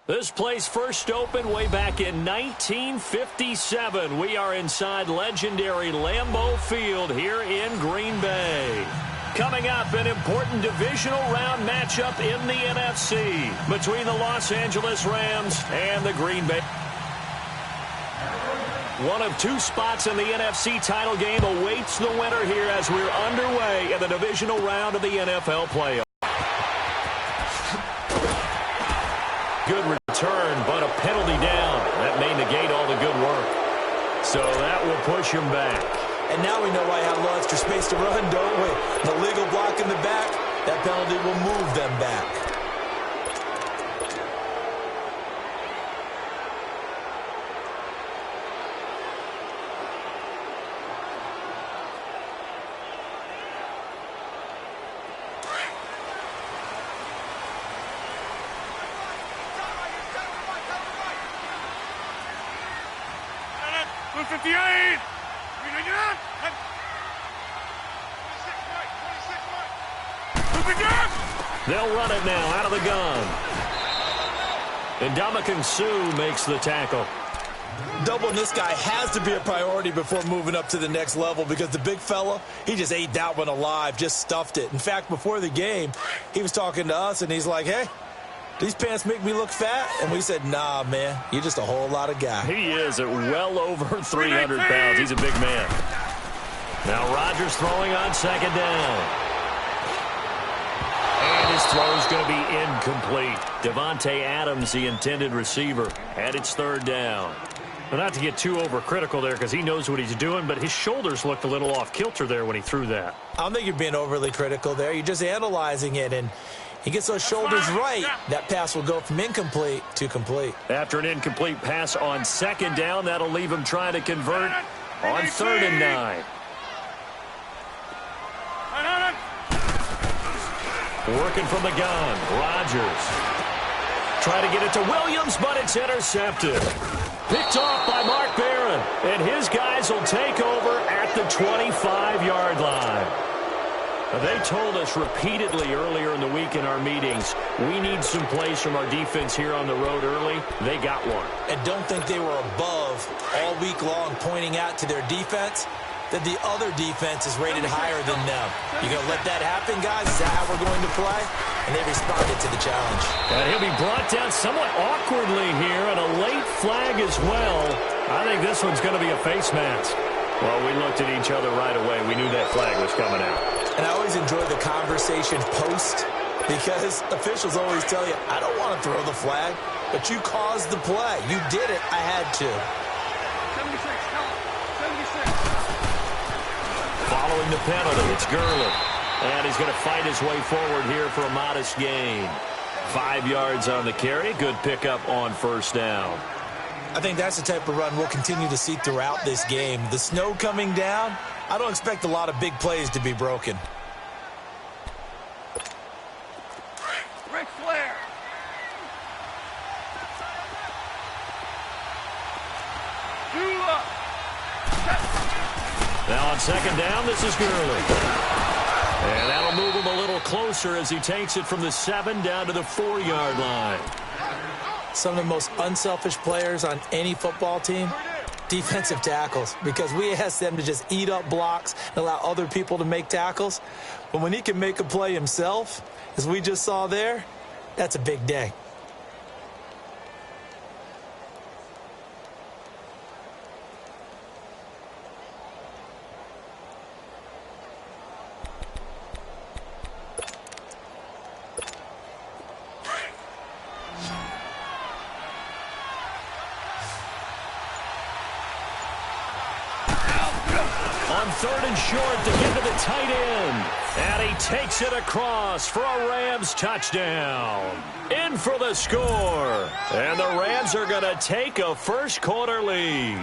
This place first opened way back in 1957. We are inside legendary Lambeau Field here in Green Bay. Coming up, an important divisional round matchup in the NFC between the Los Angeles Rams and the Green Bay. One of two spots in the NFC title game awaits the winner here as we're underway in the divisional round of the NFL playoffs. Good return, but a penalty down. That may negate all the good work. So that will push him back. And now we know why he had a little extra space to run, don't we? The legal block in the back, that penalty will move them back. They'll run it now out of the gun. And Ndamukong Suh makes the tackle. Doubling this guy has to be a priority before moving up to the next level because the big fella, he just ate that one alive, just stuffed it. In fact, before the game, he was talking to us, and he's like, hey, these pants make me look fat? And we said, nah, man, you're just a whole lot of guy. He is at well over 300 pounds. He's a big man. Now Rodgers throwing on second down. And his throw is going to be incomplete. Devontae Adams, the intended receiver, and it's third down. Well, not to get too overcritical there because he knows what he's doing, but his shoulders looked a little off kilter there when he threw that. I don't think you're being overly critical there. You're just analyzing it, and he gets those shoulders right. That pass will go from incomplete to complete. After an incomplete pass on second down, that'll leave him trying to convert on 3rd and 9. Working from the gun, Rodgers. Trying to get it to Williams, but it's intercepted. Picked off by Mark Barron, and his guys will take over at the 25-yard line. They told us repeatedly earlier in the week in our meetings, we need some plays from our defense here on the road early. They got one. And don't think they were above all week long pointing out to their defense that the other defense is rated higher than them. You going to let that happen, guys? Is that how we're going to play? And they responded to the challenge. And he'll be brought down somewhat awkwardly here, and a late flag as well. I think this one's going to be a face mask. Well, we looked at each other right away. We knew that flag was coming out. And I always enjoy the conversation post because officials always tell you, I don't want to throw the flag, but you caused the play. You did it. I had to. 76, tell him. 76. Following the penalty, it's Gurley. And he's going to fight his way forward here for a modest gain. 5 yards on the carry. Good pickup on first down. I think that's the type of run we'll continue to see throughout this game. The snow coming down, I don't expect a lot of big plays to be broken. Ric Flair. Now on second down, this is Gurley. And that'll move him a little closer as he takes it from the 7 down to the 4-yard line. Some of the most unselfish players on any football team, defensive tackles, because we ask them to just eat up blocks and allow other people to make tackles. But when he can make a play himself, as we just saw there, that's a big day. On 3rd and short to get to the tight end. And he takes it across for a Rams touchdown. In for the score. And the Rams are going to take a first-quarter lead.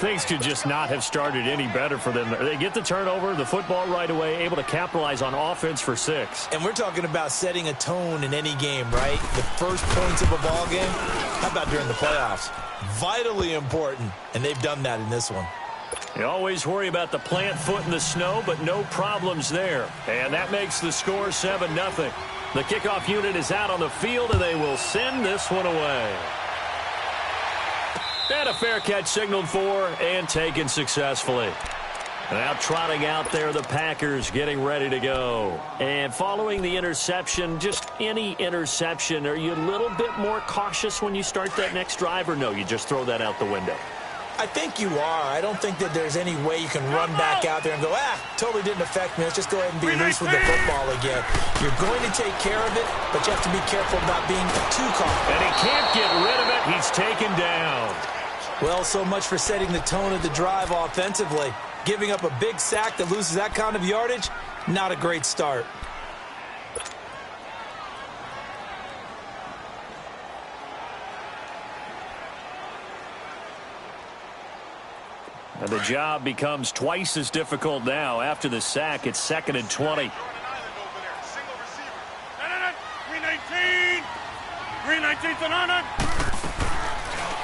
Things could just not have started any better for them. They get the turnover, the football right away, able to capitalize on offense for 6. And we're talking about setting a tone in any game, right? The first points of a ball game. How about during the playoffs? Vitally important, and they've done that in this one. You always worry about the plant foot in the snow, but no problems there. And that makes the score 7-0. The kickoff unit is out on the field, and they will send this one away. And a fair catch signaled for and taken successfully. Now trotting out there, the Packers getting ready to go. And following the interception, just any interception, are you a little bit more cautious when you start that next drive, or no, you just throw that out the window? I think you are. I don't think that there's any way you can run back out there and go, totally didn't affect me. Let's just go ahead and be loose with the football again. You're going to take care of it, but you have to be careful about being too confident. And he can't get rid of it. He's taken down. Well, so much for setting the tone of the drive offensively. Giving up a big sack that loses that kind of yardage, not a great start. And the job becomes twice as difficult now. After the sack, it's 2nd and 20. 319's an honor.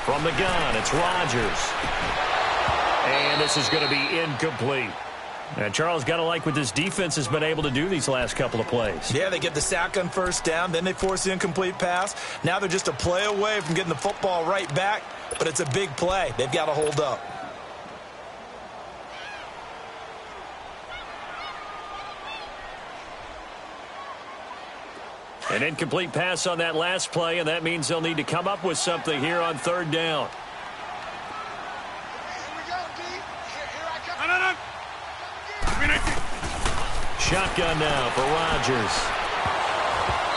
From the gun, it's Rodgers. And this is going to be incomplete. And Charles, got to like what this defense has been able to do these last couple of plays. Yeah, they get the sack on first down, then they force the incomplete pass. Now they're just a play away from getting the football right back, but it's a big play. They've got to hold up. An incomplete pass on that last play, and that means they'll need to come up with something here on 3rd down. Shotgun now for Rodgers.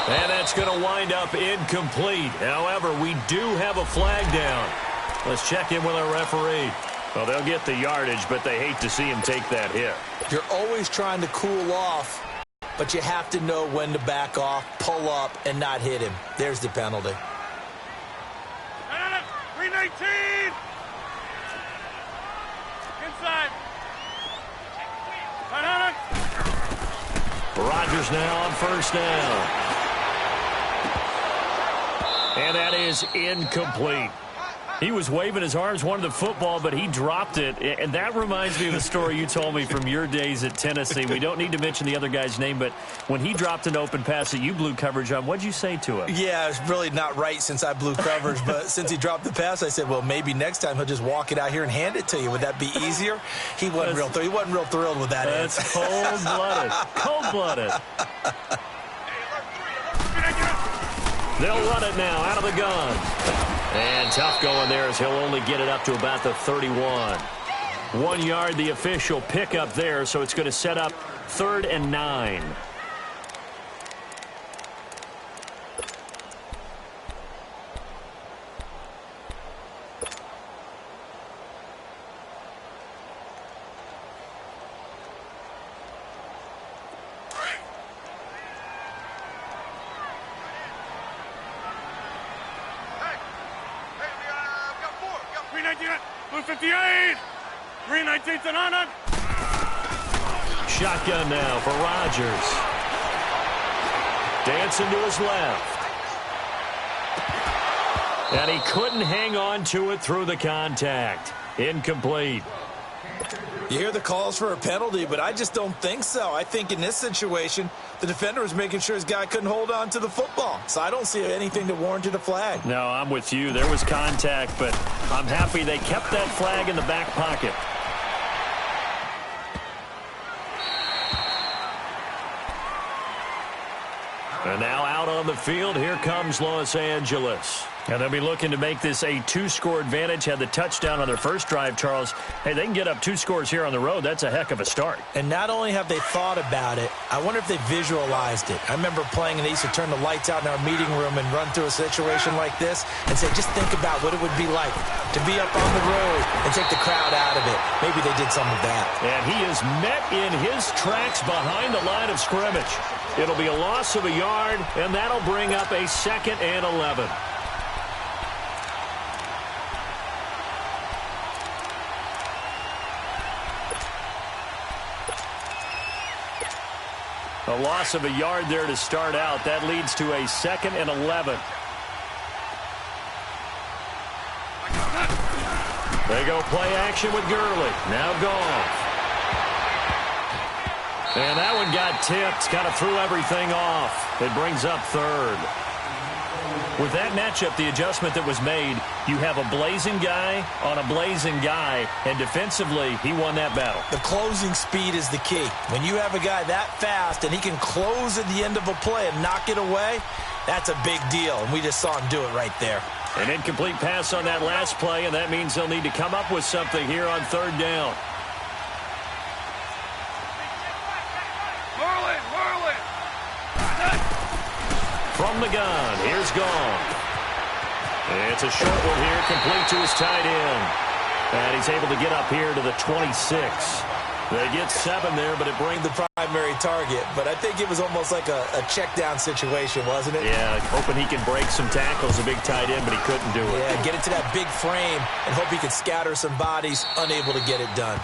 And that's going to wind up incomplete. However, we do have a flag down. Let's check in with our referee. Well, they'll get the yardage, but they hate to see him take that hit. You're always trying to cool off, but you have to know when to back off, pull up, and not hit him. There's the penalty. 319! Inside. Rodgers now on 1st down. And that is incomplete. He was waving his arms, wanted the football, but he dropped it. And that reminds me of the story you told me from your days at Tennessee. We don't need to mention the other guy's name, but when he dropped an open pass that you blew coverage on, what'd you say to him? Yeah, it's really not right since I blew coverage, but since he dropped the pass, I said, well, maybe next time he'll just walk it out here and hand it to you. Would that be easier? He wasn't real thrilled with that. That's cold-blooded. Cold-blooded. They'll run it now out of the gun. And tough going there as he'll only get it up to about the 31. 1 yard, the official pickup there, so it's going to set up 3rd and 9. Blue 58. 319's an honor. Shotgun now for Rodgers. Dancing to his left. And he couldn't hang on to it through the contact. Incomplete. You hear the calls for a penalty, but I just don't think so. I think in this situation, the defender was making sure his guy couldn't hold on to the football. So I don't see anything that warranted a flag. No, I'm with you. There was contact, but I'm happy they kept that flag in the back pocket. And now out on the field, here comes Los Angeles. And they'll be looking to make this a 2-score advantage. Had the touchdown on their first drive, Charles. Hey, they can get up 2 scores here on the road. That's a heck of a start. And not only have they thought about it, I wonder if they visualized it. I remember playing, and they used to turn the lights out in our meeting room and run through a situation like this and say, just think about what it would be like to be up on the road and take the crowd out of it. Maybe they did some of that. And he is met in his tracks behind the line of scrimmage. It'll be a loss of a yard, and that'll bring up a 2nd and 11. A loss of a yard there to start out. That leads to a 2nd and 11. They go play action with Gurley. Now Goff. And that one got tipped, kind of threw everything off. It brings up third. With that matchup, the adjustment that was made, you have a blazing guy on a blazing guy, and defensively, he won that battle. The closing speed is the key. When you have a guy that fast and he can close at the end of a play and knock it away, that's a big deal, and we just saw him do it right there. An incomplete pass on that last play, and that means they'll need to come up with something here on third down. From the gun, here's Gone. It's a short one here, complete to his tight end. And he's able to get up here to the 26. They get 7 there, but it brings the primary target. But I think it was almost like a check down situation, wasn't it? Yeah, hoping he can break some tackles, a big tight end, but he couldn't do it. Yeah, get it to that big frame and hope he can scatter some bodies, unable to get it done.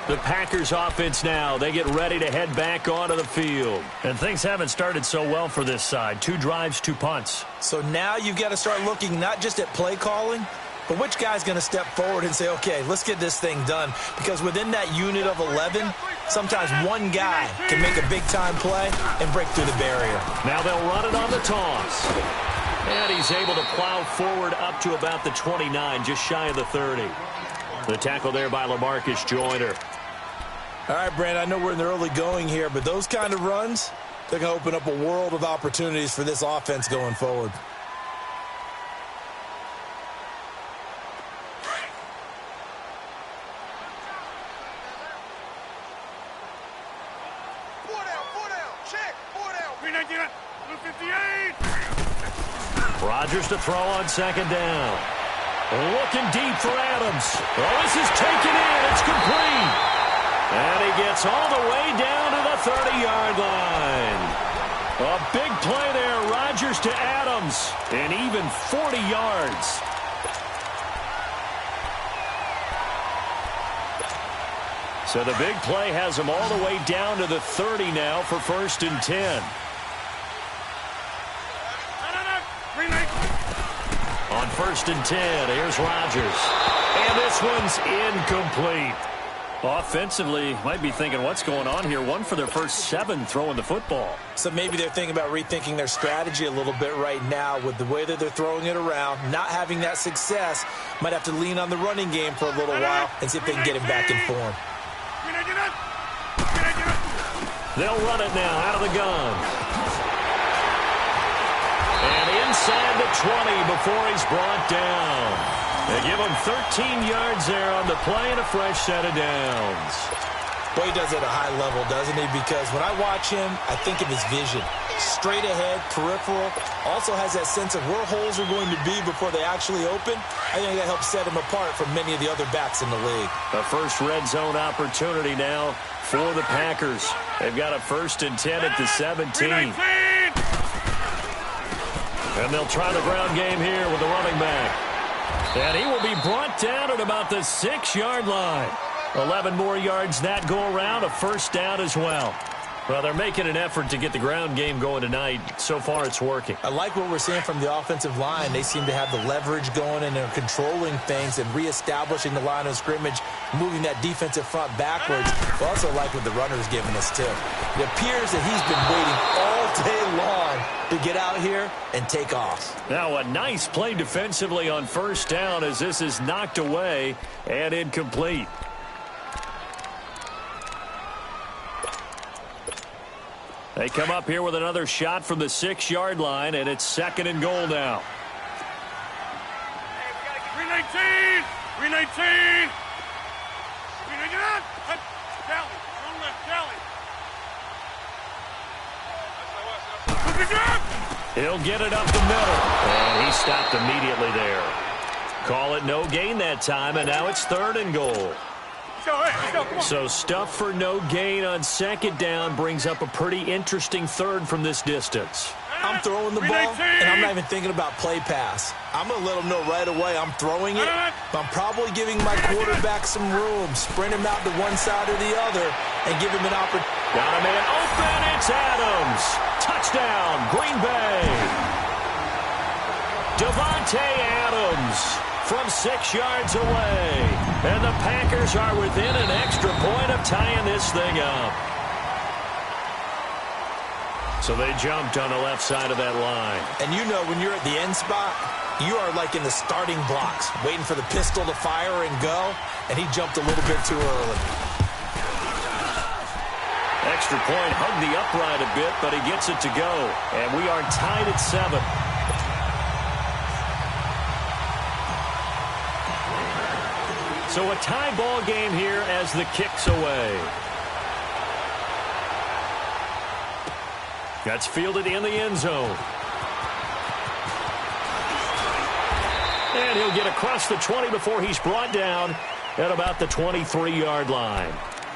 The Packers offense now, they get ready to head back onto the field. And things haven't started so well for this side. 2 drives, 2 punts. So now you've got to start looking not just at play calling, but which guy's going to step forward and say, okay, let's get this thing done. Because within that unit of 11, sometimes one guy can make a big-time play and break through the barrier. Now they'll run it on the toss. And he's able to plow forward up to about the 29, just shy of the 30. The tackle there by LaMarcus Joyner. All right, Brand, I know we're in the early going here, but those kind of runs, they're going to open up a world of opportunities for this offense going forward. Rodgers to throw on second down. Looking deep for Adams. Oh, this is taken in. It's complete. And he gets all the way down to the 30-yard line. A big play there. Rodgers to Adams. And even 40 yards. So the big play has him all the way down to the 30 now for 1st and 10. On 1st and 10, here's Rodgers. And this one's incomplete. Offensively, might be thinking, what's going on here? 1 for their first 7 throwing the football. So maybe they're thinking about rethinking their strategy a little bit right now with the way that they're throwing it around. Not having that success, might have to lean on the running game for a little while and see if they can get him back in form. They'll run it now out of the gun. And inside the 20 before he's brought down. They give him 13 yards there on the play and a fresh set of downs. Well, he does it at a high level, doesn't he? Because when I watch him, I think of his vision. Straight ahead, peripheral. Also has that sense of where holes are going to be before they actually open. I think that helps set him apart from many of the other backs in the league. A first red zone opportunity now for the Packers. They've got a 1st and 10 at the 17. And they'll try the ground game here with the running back. And he will be brought down at about the 6-yard line. 11 more yards that go around, a first down as well. Well, they're making an effort to get the ground game going tonight. So far, it's working. I like what we're seeing from the offensive line. They seem to have the leverage going, and they're controlling things and reestablishing the line of scrimmage, moving that defensive front backwards. I also like what the runner's giving us, too. It appears that he's been waiting all day long to get out here and take off. Now, a nice play defensively on first down as this is knocked away and incomplete. They come up here with another shot from the 6-yard line, and it's 2nd and goal now. 319! 319! 319! Tally! Don't let Tally! He'll get it up the middle, and he stopped immediately there. Call it no gain that time, and now it's 3rd and goal. So stuff for no gain on 2nd down brings up a pretty interesting 3rd from this distance. I'm throwing the ball, and I'm not even thinking about play pass. I'm going to let them know right away I'm throwing it, but I'm probably giving my quarterback some room, sprint him out to one side or the other, and give him an opportunity. Got a man open, it's Adams. Touchdown, Green Bay. Davante Adams from 6 yards away. And the Packers are within an extra point of tying this thing up. So they jumped on the left side of that line. And you know when you're at the end spot, you are like in the starting blocks, waiting for the pistol to fire and go, and he jumped a little bit too early. Extra point hugged the upright a bit, but he gets it to go. And we are tied at 7. So a tie ball game here as the kick's away. That's fielded in the end zone. And he'll get across the 20 before he's brought down at about the 23-yard line.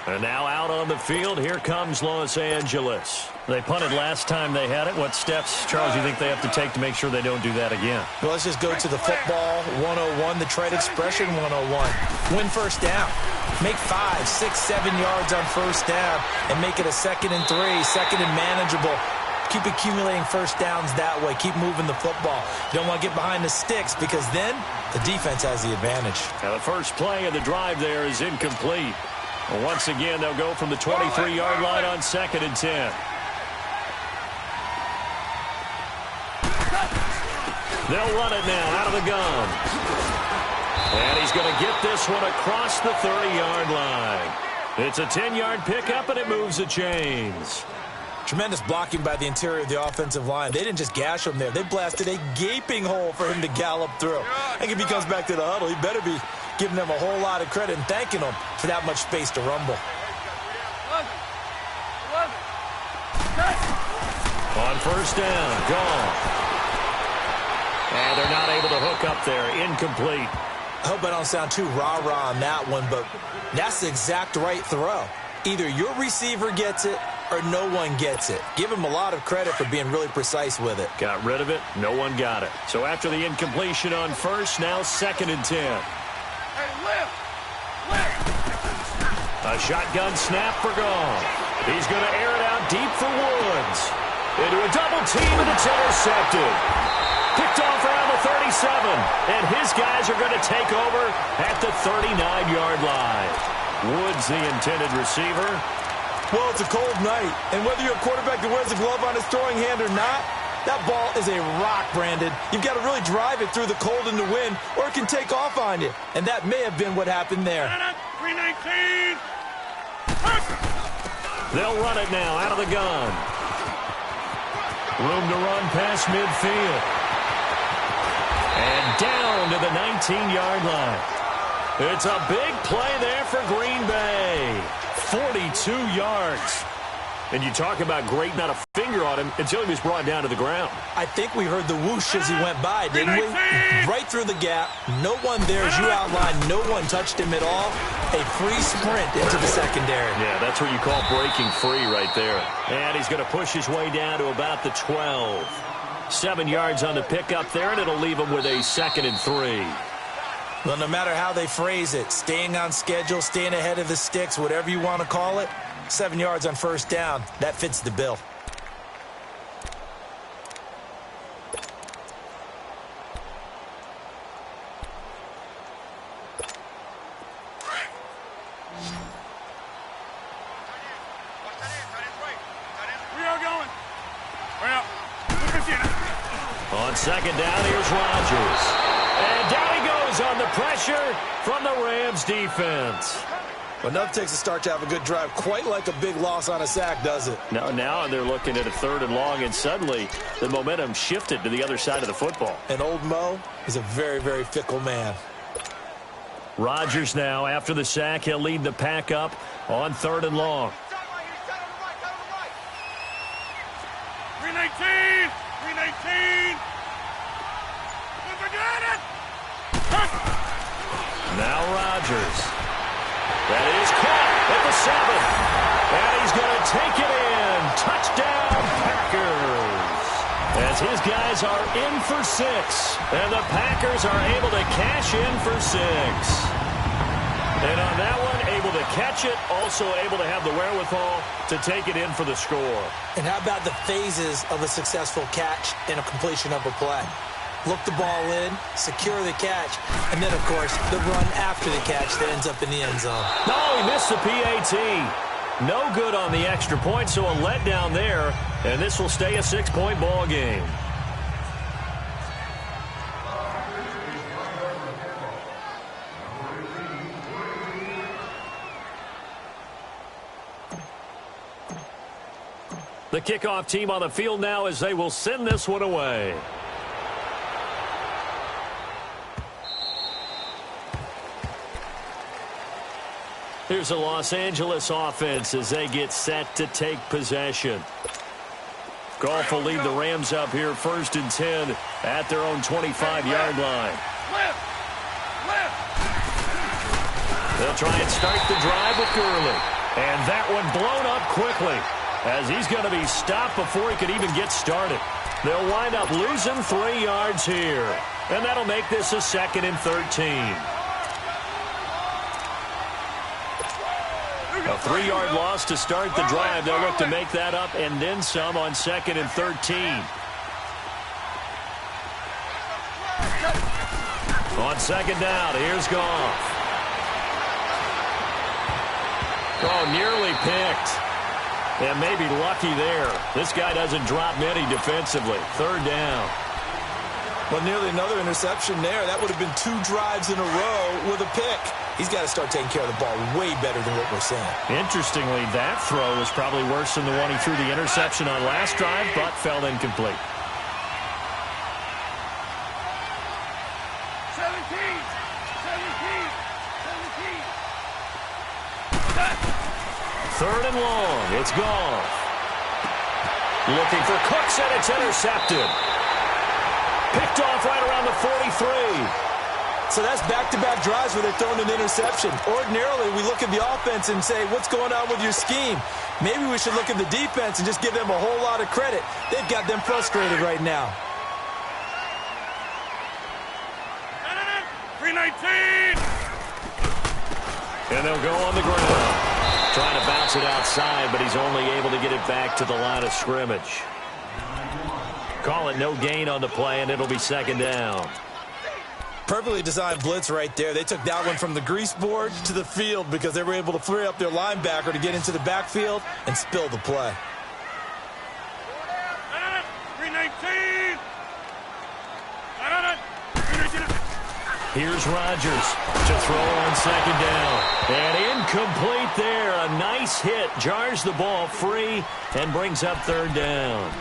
And now out on the field, here comes Los Angeles. They punted last time they had it. What steps, Charles, do you think they have to take to make sure they don't do that again? Well, let's just go to the football 101, the trade expression 101. Win first down. Make 5, 6, 7 yards on first down and make it a 2nd and 3, second and manageable. Keep accumulating first downs that way. Keep moving the football. You don't want to get behind the sticks because then the defense has the advantage. Now the first play of the drive there is incomplete. Well, once again, they'll go from the 23-yard line on 2nd and 10. They'll run it now out of the gun. And he's going to get this one across the 30-yard line. It's a 10-yard pickup, and it moves the chains. Tremendous blocking by the interior of the offensive line. They didn't just gash him there. They blasted a gaping hole for him to gallop through. I think if he comes back to the huddle, he better be giving them a whole lot of credit and thanking them for that much space to rumble. On first down, gone. And they're not able to hook up there. Incomplete. I hope I don't sound too rah-rah on that one, but that's the exact right throw. Either your receiver gets it or no one gets it. Give him a lot of credit for being really precise with it. Got rid of it. No one got it. So after the incompletion on first, now 2nd and 10. A shotgun snap for Goff. He's going to air it out deep for Woods. Into a double team, and it's intercepted. Picked off around the 37, and his guys are going to take over at the 39-yard line. Woods, the intended receiver. Well, it's a cold night, and whether you're a quarterback that wears a glove on his throwing hand or not, that ball is a rock, Brandon. You've got to really drive it through the cold and the wind, or it can take off on you. And that may have been what happened there. 319. They'll run it now out of the gun. Room to run past midfield. And down to the 19-yard line. It's a big play there for Green Bay. 42 yards. And you talk about great, not a finger on him until he was brought down to the ground. I think we heard the whoosh as he went by, didn't we? Right through the gap. No one there, as you outlined. No one touched him at all. A free sprint into the secondary. Yeah, that's what you call breaking free right there. And he's going to push his way down to about the 12. 7 yards on the pickup there, and it'll leave him with a 2nd and 3. Well, no matter how they phrase it, staying on schedule, staying ahead of the sticks, whatever you want to call it, 7 yards on first down, that fits the bill. We are going. Well, on 2nd down, here's Rodgers. And down he goes on the pressure from the Rams defense. Enough takes a start to have a good drive. Quite like a big loss on a sack, does it? Now they're looking at a 3rd and long, and suddenly the momentum shifted to the other side of the football. And old Mo is a very, very fickle man. Rodgers now, after the sack, he'll lead the pack up on 3rd and long. 319. 319. Now Rodgers. That is caught at the 7. And he's going to take it in. Touchdown, Packers. As his guys are in for 6. And the Packers are able to cash in for 6. And on that one, able to catch it, also able to have the wherewithal to take it in for the score. And how about the phases of a successful catch and a completion of a play? look the ball in, secure the catch, and then, of course, the run after the catch that ends up in the end zone. No, he missed the PAT. No good on the extra point, so a letdown there, and this will stay a 6-point ball game. The kickoff team on the field now as they will send this one away. Here's a Los Angeles offense as they get set to take possession. Goff will lead the Rams up here 1st and 10 at their own 25-yard line. They'll try and start the drive with Gurley. And that one blown up quickly as he's going to be stopped before he could even get started. They'll wind up losing 3 yards here. And that'll make this a 2nd and 13. A 3-yard loss to start the drive. They'll look to make that up and then some on 2nd and 13. On 2nd down, here's Goff. Oh, nearly picked. And maybe lucky there. This guy doesn't drop many defensively. 3rd down. Well, nearly another interception there. That would have been 2 drives in a row with a pick. He's got to start taking care of the ball way better than what we're seeing. Interestingly, that throw was probably worse than the one he threw the interception on last drive, but fell incomplete. 3rd and long. It's Goff. Looking for Cooks, and it's intercepted. Picked off right around the 43. So that's back-to-back drives where they're throwing an interception. Ordinarily, we look at the offense and say, what's going on with your scheme? Maybe we should look at the defense and just give them a whole lot of credit. They've got them frustrated right now. 319. And they'll go on the ground. Trying to bounce it outside, but he's only able to get it back to the line of scrimmage. Call it no gain on the play, and it'll be 2nd down. Perfectly designed blitz right there. They took that one from the grease board to the field because they were able to free up their linebacker to get into the backfield and spill the play. 319. Here's Rodgers to throw on 2nd down. And incomplete there. A nice hit. Jars the ball free and brings up 3rd down.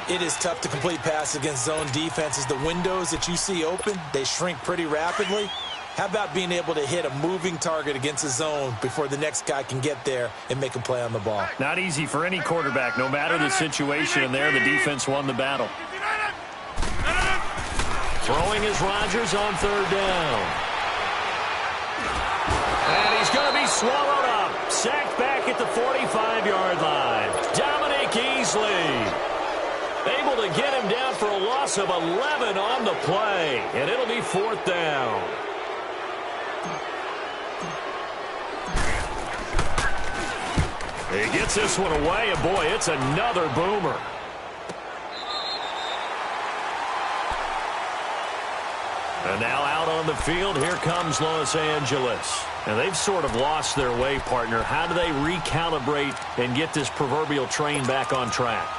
It is tough to complete passes against zone defenses. The windows that you see open, they shrink pretty rapidly. How about being able to hit a moving target against a zone before the next guy can get there and make a play on the ball? Not easy for any quarterback, no matter the situation. And there, the defense won the battle. Throwing is Rodgers on 3rd down. And he's going to be swallowed up. Sacked back at the 45-yard line. Dominic Easley able to get him down for a loss of 11 on the play. And it'll be 4th down. He gets this one away, and boy, it's another boomer. And now out on the field, here comes Los Angeles. And they've sort of lost their way, partner. How do they recalibrate and get this proverbial train back on track?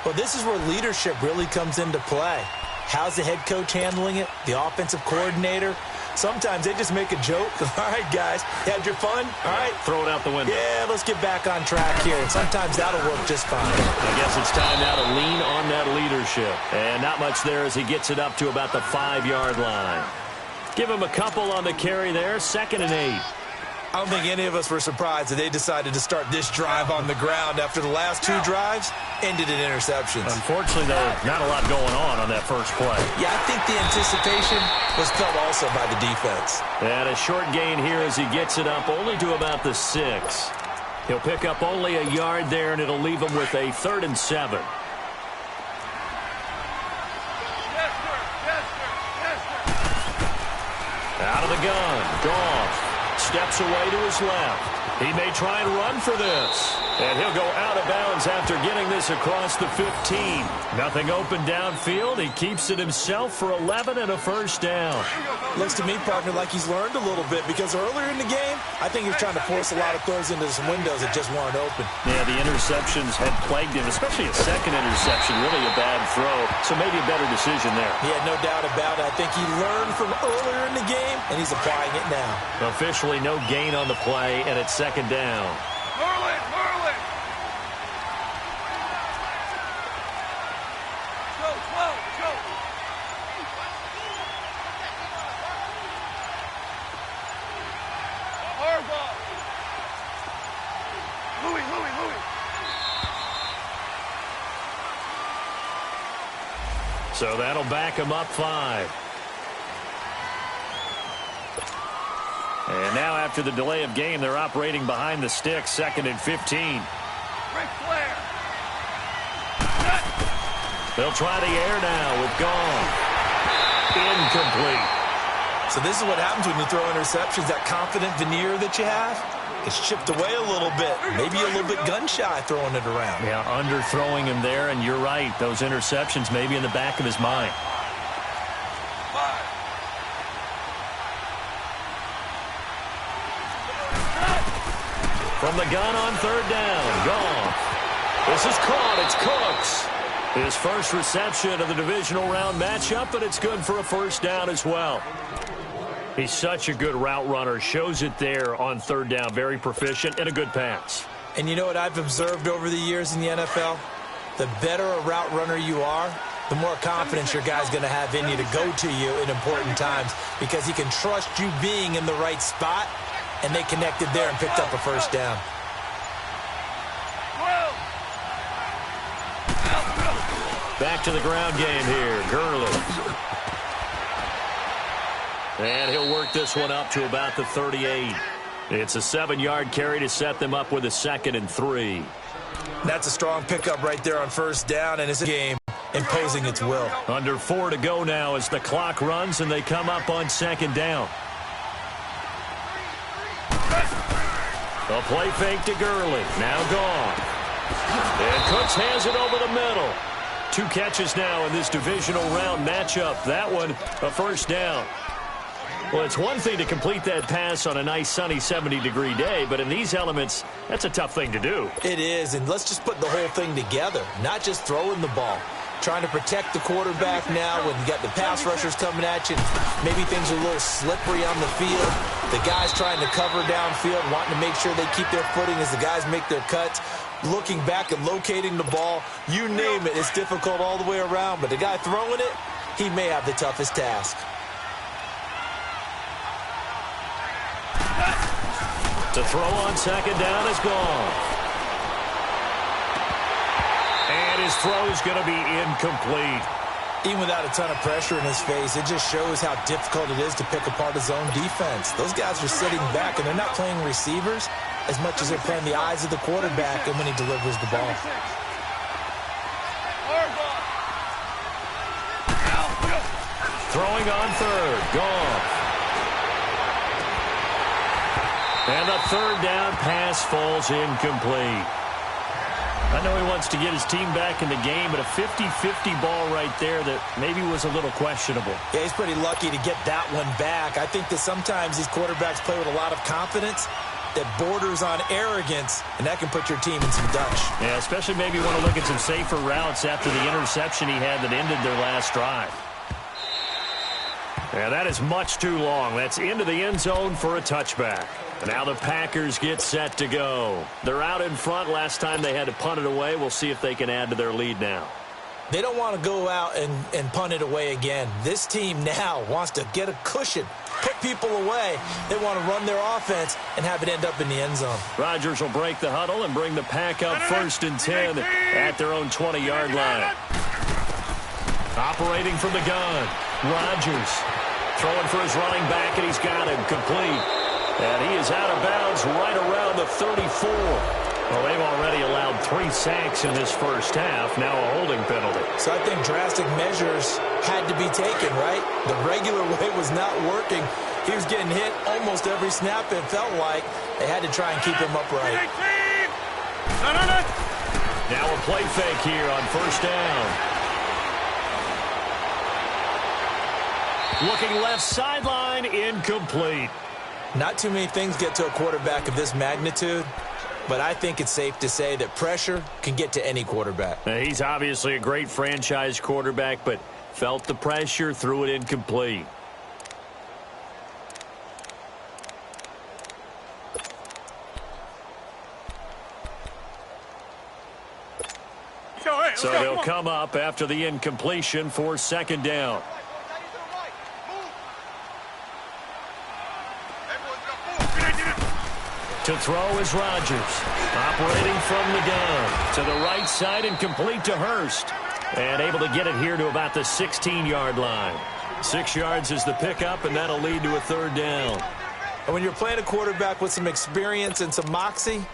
Well, this is where leadership really comes into play. How's the head coach handling it? The offensive coordinator? Sometimes they just make a joke. All right, guys, had your fun? All right. Throw it out the window. Yeah, let's get back on track here. And sometimes that'll work just fine. I guess it's time now to lean on that leadership. And not much there as he gets it up to about the 5-yard line. Give him a couple on the carry there. 2nd and 8. I don't think any of us were surprised that they decided to start this drive on the ground after the last 2 drives ended in interceptions. Unfortunately, though, not a lot going on that first play. Yeah, I think the anticipation was felt also by the defense. And a short gain here as he gets it up only to about the 6. He'll pick up only a yard there, and it'll leave him with a 3rd and 7. Out of the gun, Goff steps away to his left. He may try and run for this. And he'll go out of bounds after getting this across the 15. Nothing open downfield. He keeps it himself for 11 and a first down. Looks to me, partner, like he's learned a little bit because earlier in the game, I think he was trying to force a lot of throws into some windows that just weren't open. Yeah, the interceptions had plagued him, especially a second interception, really a bad throw. So maybe a better decision there. Yeah, no doubt about it. I think he learned from earlier in the game, and he's applying it now. Officially no gain on the play, and it's second down. Whirl it, whirl it. Go, go, go. Harbaugh. Louis, Louis, Louis. So that'll back him up 5. And now after the delay of game, they're operating behind the sticks, 2nd and 15. Ric Flair. They'll try the air now with Gone. Incomplete. So this is what happens when you throw interceptions. That confident veneer that you have, it's chipped away a little bit. Maybe a little bit gun-shy throwing it around. Yeah, underthrowing him there, and you're right. Those interceptions maybe in the back of his mind. From the gun on 3rd down, Gone. This is caught. It's Cooks. His first reception of the divisional round matchup, but it's good for a first down as well. He's such a good route runner. Shows it there on 3rd down. Very proficient and a good pass. And you know what I've observed over the years in the NFL? The better a route runner you are, the more confidence your guy's going to have in you to go to you in important times because he can trust you being in the right spot, and they connected there and picked up a first down. Back to the ground game here. Gurley. And he'll work this one up to about the 38. It's a 7-yard carry to set them up with a 2nd and 3. That's a strong pickup right there on 1st down, and it's a game imposing its will. Under 4 to go now as the clock runs and they come up on 2nd down. A play fake to Gurley. Now Gone. And Cooks has it over the middle. 2 catches now in this divisional round matchup. That one, a first down. Well, it's one thing to complete that pass on a nice sunny 70-degree day, but in these elements, that's a tough thing to do. It is, and let's just put the whole thing together, not just throwing the ball. Trying to protect the quarterback now when you got the pass rushers coming at you. Maybe things are a little slippery on the field. The guys trying to cover downfield, wanting to make sure they keep their footing as the guys make their cuts. Looking back and locating the ball, you name it, it's difficult all the way around. But the guy throwing it, he may have the toughest task. To throw on 2nd down is Gone. And his throw is going to be incomplete. Even without a ton of pressure in his face, it just shows how difficult it is to pick apart his own defense. Those guys are sitting back, and they're not playing receivers as much as they're playing the eyes of the quarterback and when he delivers the ball. Throwing on 3rd. Gone. And the 3rd down pass falls incomplete. I know he wants to get his team back in the game, but a 50-50 ball right there that maybe was a little questionable. Yeah, he's pretty lucky to get that one back. I think that sometimes these quarterbacks play with a lot of confidence that borders on arrogance, and that can put your team in some dutch. Yeah, especially maybe want to look at some safer routes after the interception he had that ended their last drive. Yeah, that is much too long. That's into the end zone for a touchback. Now the Packers get set to go. They're out in front. Last time they had to punt it away. We'll see if they can add to their lead now. They don't want to go out and punt it away again. This team now wants to get a cushion, put people away. They want to run their offense and have it end up in the end zone. Rodgers will break the huddle and bring the Pack up 1st and 10 at their own 20-yard line. Operating from the gun, Rodgers throwing for his running back, and he's got him complete. And he is out of bounds right around the 34. Well, they've already allowed 3 sacks in this first half. Now a holding penalty. So I think drastic measures had to be taken, right? The regular way was not working. He was getting hit almost every snap, it felt like. They had to try and keep him upright. play fake here on first down. Looking left sideline, incomplete. Not too many things get to a quarterback of this magnitude, but I think it's safe to say that pressure can get to any quarterback. He's obviously a great franchise quarterback, but felt the pressure, threw it incomplete. So they'll come up after the incompletion for second down. To throw is Rodgers. Operating from the gun. To the right side and complete to Hurst. And able to get it here to about the 16-yard line. 6 yards is the pickup, and that'll lead to a third down. And when you're playing a quarterback with some experience and some moxie,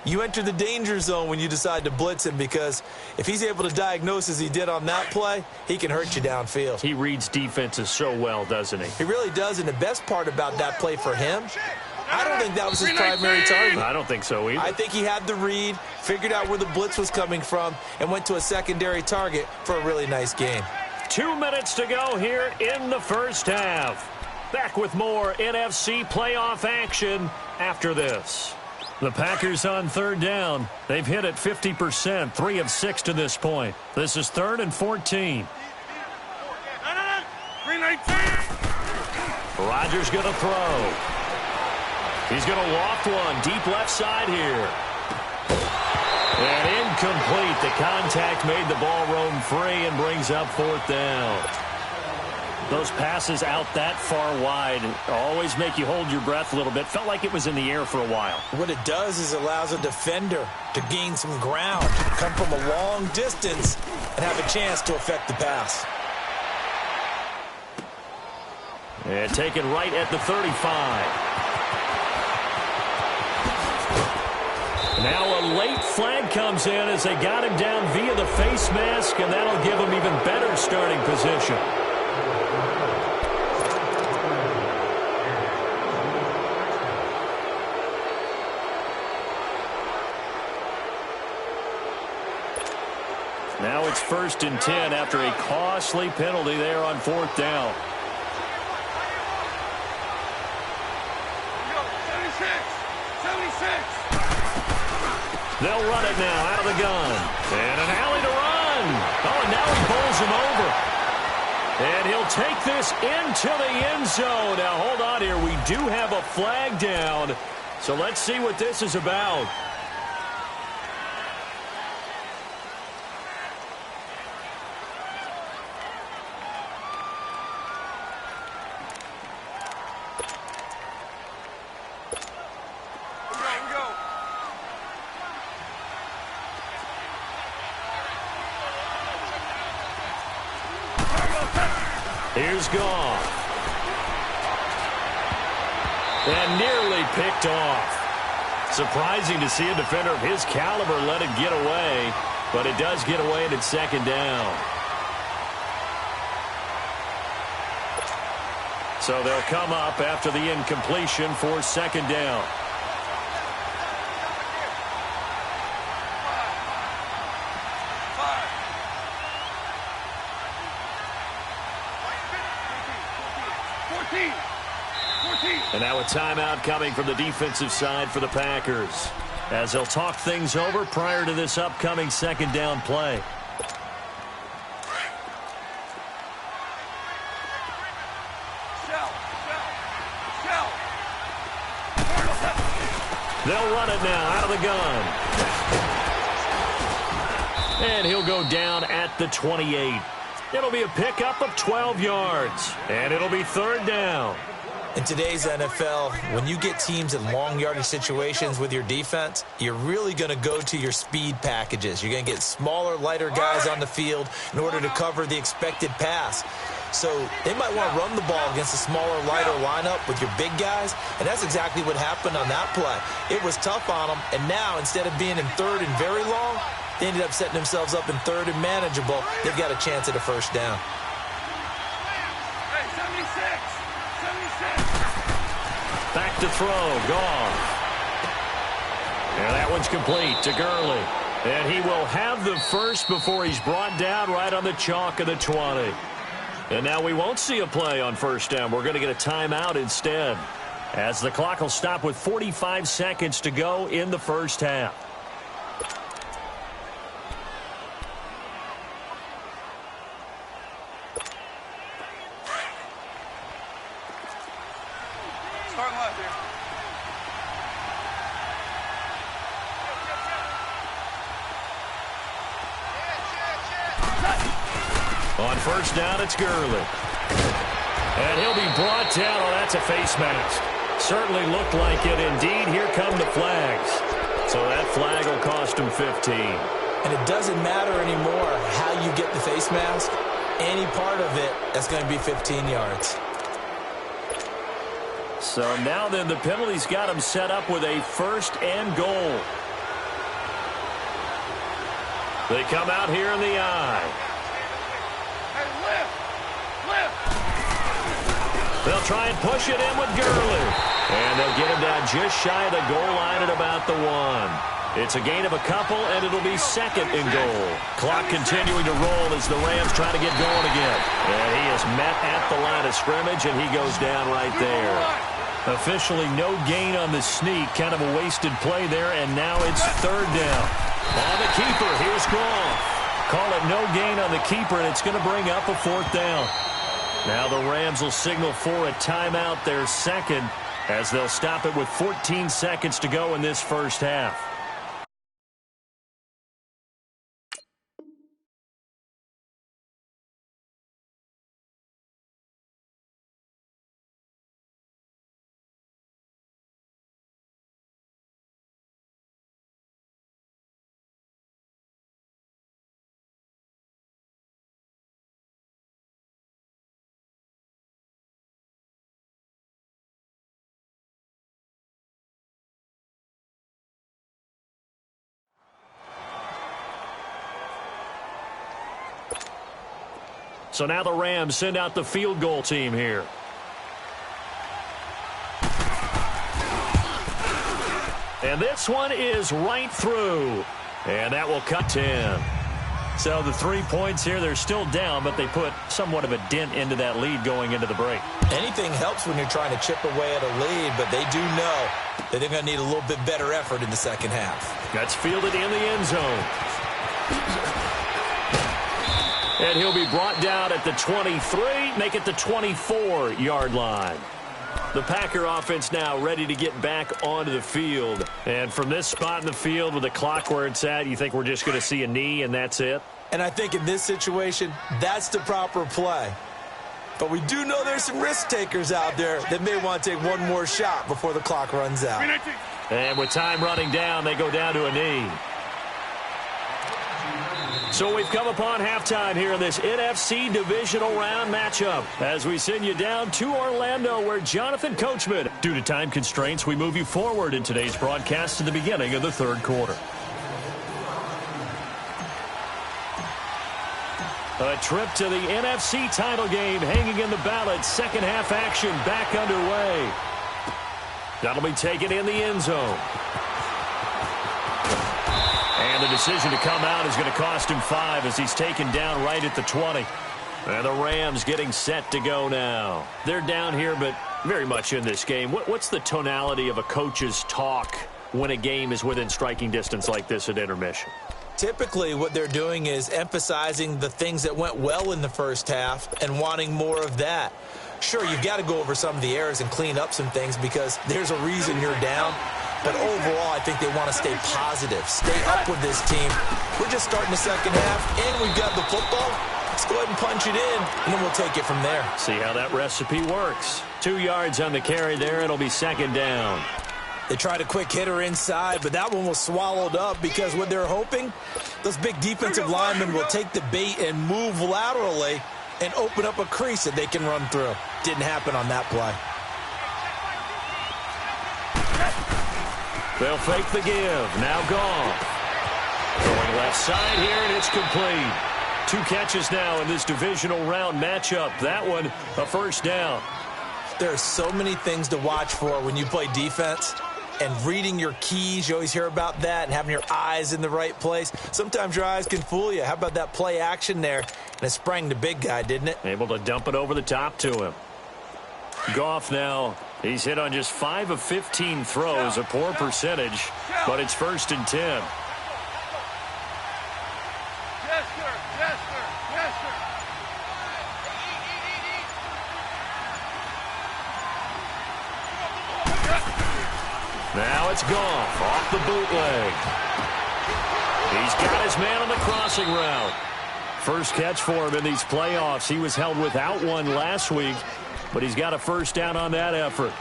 you enter the danger zone when you decide to blitz him, because if he's able to diagnose as he did on that play, he can hurt you downfield. He reads defenses so well, doesn't he? He really does, and the best part about that play for him, I don't think that was his primary target. I don't think so either. I think he had the read, figured out where the blitz was coming from, and went to a secondary target for a really nice game. 2 minutes to go here in the first half. Back with more NFC playoff action after this. The Packers on third down. They've hit it 50%, 3 of 6 to this point. This is 3rd and 14. Rodgers going to throw. He's going to loft one deep left side here. And incomplete. The contact made the ball roam free and brings up 4th down. Those passes out that far wide always make you hold your breath a little bit. Felt like it was in the air for a while. What it does is allows a defender to gain some ground, come from a long distance, and have a chance to affect the pass. And taken right at the 35. Now a late flag comes in as they got him down via the face mask, and that'll give him even better starting position. Now it's 1st and 10 after a costly penalty there on 4th down. They'll run it now out of the gun. And an alley to run. Oh, and now he bowls him over. And he'll take this into the end zone. Now, hold on here. We do have a flag down. So let's see what this is about. Here's Goff. And nearly picked off. Surprising to see a defender of his caliber let it get away, but it does get away and it's 2nd down. So they'll come up after the incompletion for 2nd down. And now a timeout coming from the defensive side for the Packers, as they'll talk things over prior to this upcoming 2nd down play. They'll run it now out of the gun. And he'll go down at the 28. It'll be a pickup of 12 yards. And it'll be 3rd down. In today's NFL, when you get teams in long yardage situations with your defense, you're really going to go to your speed packages. You're going to get smaller, lighter guys on the field in order to cover the expected pass. So they might want to run the ball against a smaller, lighter lineup with your big guys, and that's exactly what happened on that play. It was tough on them, and now instead of being in 3rd and very long, they ended up setting themselves up in 3rd and manageable. They've got a chance at a 1st down. Back to throw, Goff. And that one's complete to Gurley. And he will have the first before he's brought down right on the chalk of the 20. And now we won't see a play on first down. We're going to get a timeout instead, as the clock will stop with 45 seconds to go in the first half. Start left here. On first down, it's Gurley. And he'll be brought down. Oh, that's a face mask. Certainly looked like it. Indeed, here come the flags. So that flag will cost him 15. And it doesn't matter anymore how you get the face mask. Any part of it, that's going to be 15 yards. So now then, the penalty's got him set up with a first and goal. They come out here in the eye. Hey, lift! Lift! They'll try and push it in with Gurley. And they'll get him down just shy of the goal line at about the 1. It's a gain of a couple, and it'll be second and goal. Clock continuing to roll as the Rams try to get going again. And he is met at the line of scrimmage, and he goes down right there. Officially no gain on the sneak. Kind of a wasted play there, and now it's third down. On the keeper, here's Goff. Call it no gain on the keeper, and it's going to bring up a fourth down. Now the Rams will signal for a timeout, their second, as they'll stop it with 14 seconds to go in this first half. So now the Rams send out the field goal team here. And this one is right through. And that will cut 10. So the 3 points here, they're still down, but they put somewhat of a dent into that lead going into the break. Anything helps when you're trying to chip away at a lead, but they do know that they're going to need a little bit better effort in the second half. That's fielded in the end zone. And he'll be brought down at the 23, make it the 24-yard line. The Packer offense now ready to get back onto the field. And from this spot in the field with the clock where it's at, you think we're just going to see a knee and that's it? And I think in this situation, that's the proper play. But we do know there's some risk takers out there that may want to take one more shot before the clock runs out. And with time running down, they go down to a knee. So we've come upon halftime here in this NFC Divisional Round matchup as we send you down to Orlando where Jonathan Coachman. Due to time constraints, we move you forward in today's broadcast to the beginning of the third quarter. A trip to the NFC title game hanging in the balance. Second half action back underway. That'll be taken in the end zone. And the decision to come out is going to cost him 5 as he's taken down right at the 20. And the Rams getting set to go now. They're down here, but very much in this game. What's the tonality of a coach's talk when a game is within striking distance like this at intermission? Typically, what they're doing is emphasizing the things that went well in the first half and wanting more of that. Sure, you've got to go over some of the errors and clean up some things because there's a reason you're down. But overall, I think they want to stay positive, stay up with this team. We're just starting the second half, and we've got the football. Let's go ahead and punch it in, and then we'll take it from there. See how that recipe works. 2 yards on the carry there. It'll be second down. They tried a quick hitter inside, but that one was swallowed up because what they're hoping, those big defensive linemen will take the bait and move laterally and open up a crease that they can run through. Didn't happen on that play. They'll fake the give. Now Goff. Going left side here, and it's complete. 2 catches now in this divisional round matchup. That one, a first down. There are so many things to watch for when you play defense. and reading your keys. You always hear about that, and having your eyes in the right place. Sometimes your eyes can fool you. How about that play action there? And it sprang the big guy, didn't it? Able to dump it over the top to him. Goff now, he's hit on just 5 of 15 throws, a poor percentage, but it's 1st and 10. Now it's Goff off the bootleg. He's got his man on the crossing route. First catch for him in these playoffs. He was held without one last week, but he's got a first down on that effort.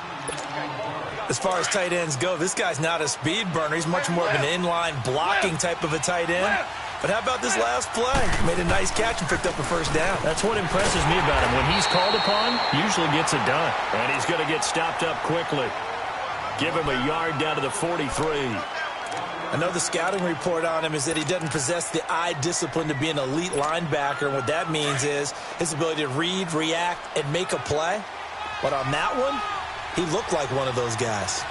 As far as tight ends go, this guy's not a speed burner. He's much more of an inline blocking type of a tight end. But how about this last play? Made a nice catch and picked up a first down. That's what impresses me about him. When he's called upon, usually gets it done. And he's going to get stopped up quickly. Give him a yard down to the 43. I know the scouting report on him is that he doesn't possess the eye discipline to be an elite linebacker. And what that means is his ability to read, react, and make a play. But on that one, he looked like one of those guys.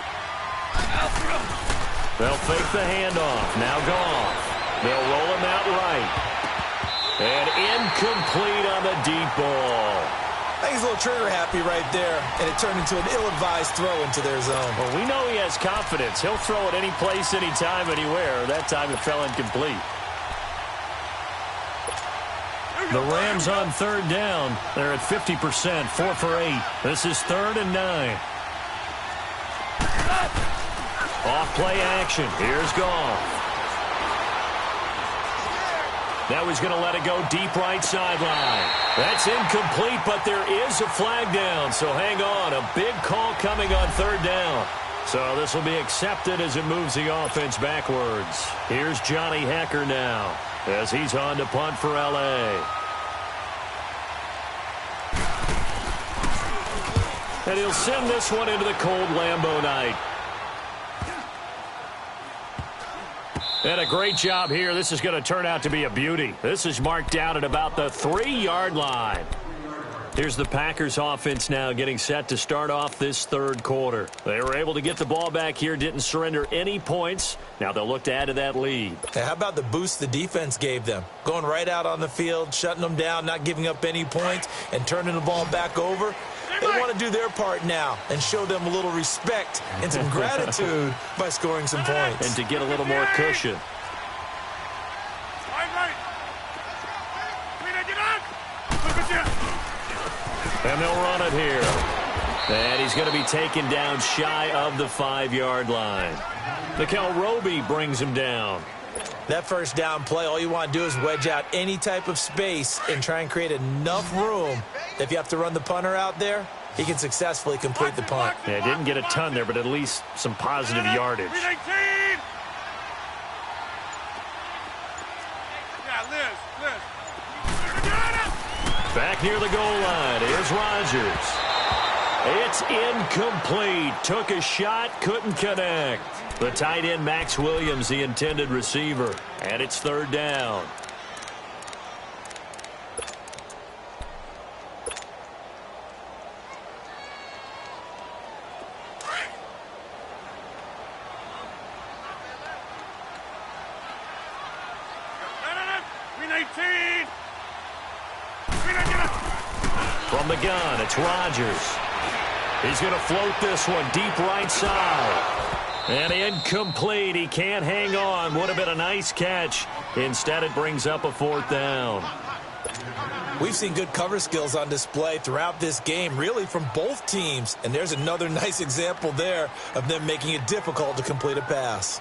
They'll fake the handoff. Now Goff. They'll roll him out right. And incomplete on the deep ball. I think he's a little trigger happy right there, and it turned into an ill-advised throw into their zone. Well, we know he has confidence. He'll throw it any place, anytime, anywhere. That time it fell incomplete. The Rams on 3rd down. They're at 50%, 4 for 8. This is 3rd and 9. Off play action. Here's Goff. Now he's going to let it go deep right sideline. That's incomplete, but there is a flag down. So hang on. A big call coming on 3rd down. So this will be accepted as it moves the offense backwards. Here's Johnny Hecker now as he's on to punt for L.A. And he'll send this one into the cold Lambeau night. And a great job here. This is going to turn out to be a beauty. This is marked out at about the 3-yard line. Here's the Packers offense now getting set to start off this 3rd quarter. They were able to get the ball back here, didn't surrender any points. Now they'll look to add to that lead. Hey, how about the boost the defense gave them? Going right out on the field, shutting them down, not giving up any points, and turning the ball back over. They want to do their part now and show them a little respect and some gratitude by scoring some points. And to get a little more cushion. And they'll run it here. And he's going to be taken down shy of the 5-yard line. Mikel Roby brings him down. That first down play, all you want to do is wedge out any type of space and try and create enough room that if you have to run the punter out there, he can successfully complete the punt. Yeah, didn't get a ton there, but at least some positive yardage. Back near the goal line, here's Rodgers. It's incomplete. Took a shot, couldn't connect. The tight end, Max Williams, the intended receiver. And it's 3rd down. From the gun, it's Rodgers. He's going to float this one deep right side. And incomplete. He can't hang on. Would have been a nice catch. Instead, it brings up a 4th down. We've seen good cover skills on display throughout this game, really from both teams. And there's another nice example there of them making it difficult to complete a pass.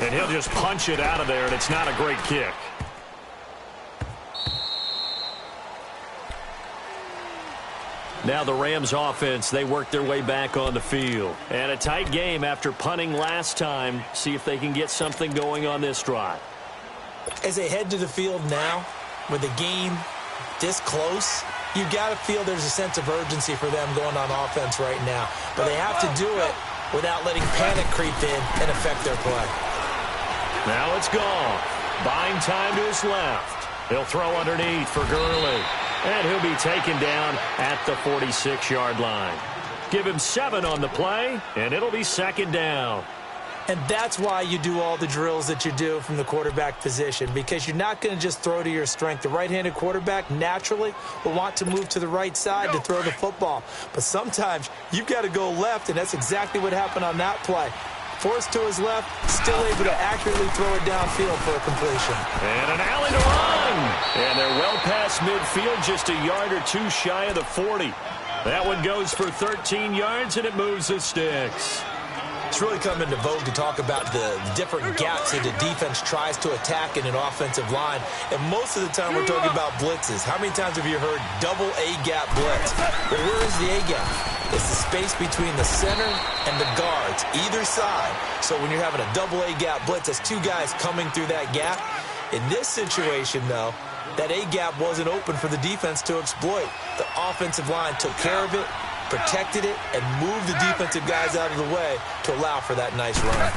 And he'll just punch it out of there, and it's not a great kick. Now the Rams offense, they work their way back on the field. And a tight game after punting last time. See if they can get something going on this drive. As they head to the field now, with the game this close, you've got to feel there's a sense of urgency for them going on offense right now. But they have to do it without letting panic creep in and affect their play. Now it's Goff. Buying time to his left. He'll throw underneath for Gurley. And he'll be taken down at the 46-yard line. Give him 7 on the play, and it'll be second down. And that's why you do all the drills that you do from the quarterback position, because you're not going to just throw to your strength. The right-handed quarterback naturally will want to move to the right side to throw the football. But sometimes you've got to go left, and that's exactly what happened on that play. Forced to his left, still able to accurately throw it downfield for a completion. And an alley to run. And they're well past midfield, just a yard or two shy of the 40. That one goes for 13 yards, and it moves the sticks. It's really come into vogue to talk about the different gaps that the defense tries to attack in an offensive line. And most of the time we're talking about blitzes. How many times have you heard double A-gap blitz? Well, where is the A-gap? It's the space between the center and the guards, either side. So when you're having a double A-gap blitz, that's two guys coming through that gap. In this situation, though, that A-gap wasn't open for the defense to exploit. The offensive line took care of it, protected it, and moved the defensive guys out of the way to allow for that nice run.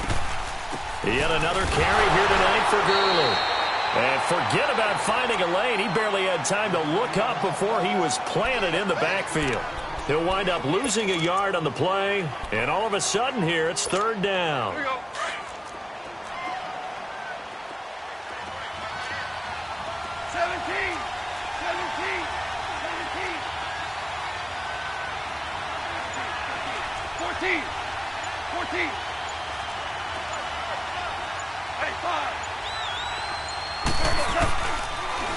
Yet another carry here tonight for Gurley. And forget about finding a lane. He barely had time to look up before he was planted in the backfield. He'll wind up losing a yard on the play, and all of a sudden here it's third down. Here we go. 14. Hey, 5.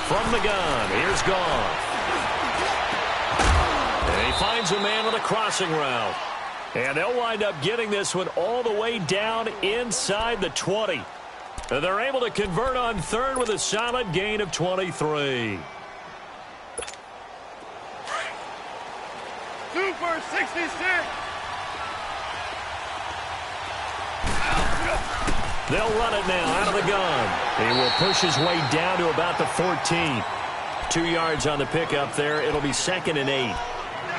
From the gun, here's Goff. And he finds a man on a crossing route. And they'll wind up getting this one all the way down inside the 20. And they're able to convert on third with a solid gain of 23. Super 66. They'll run it now out of the gun. He will push his way down to about the 14. 2 yards on the pickup there. It'll be 2nd and 8.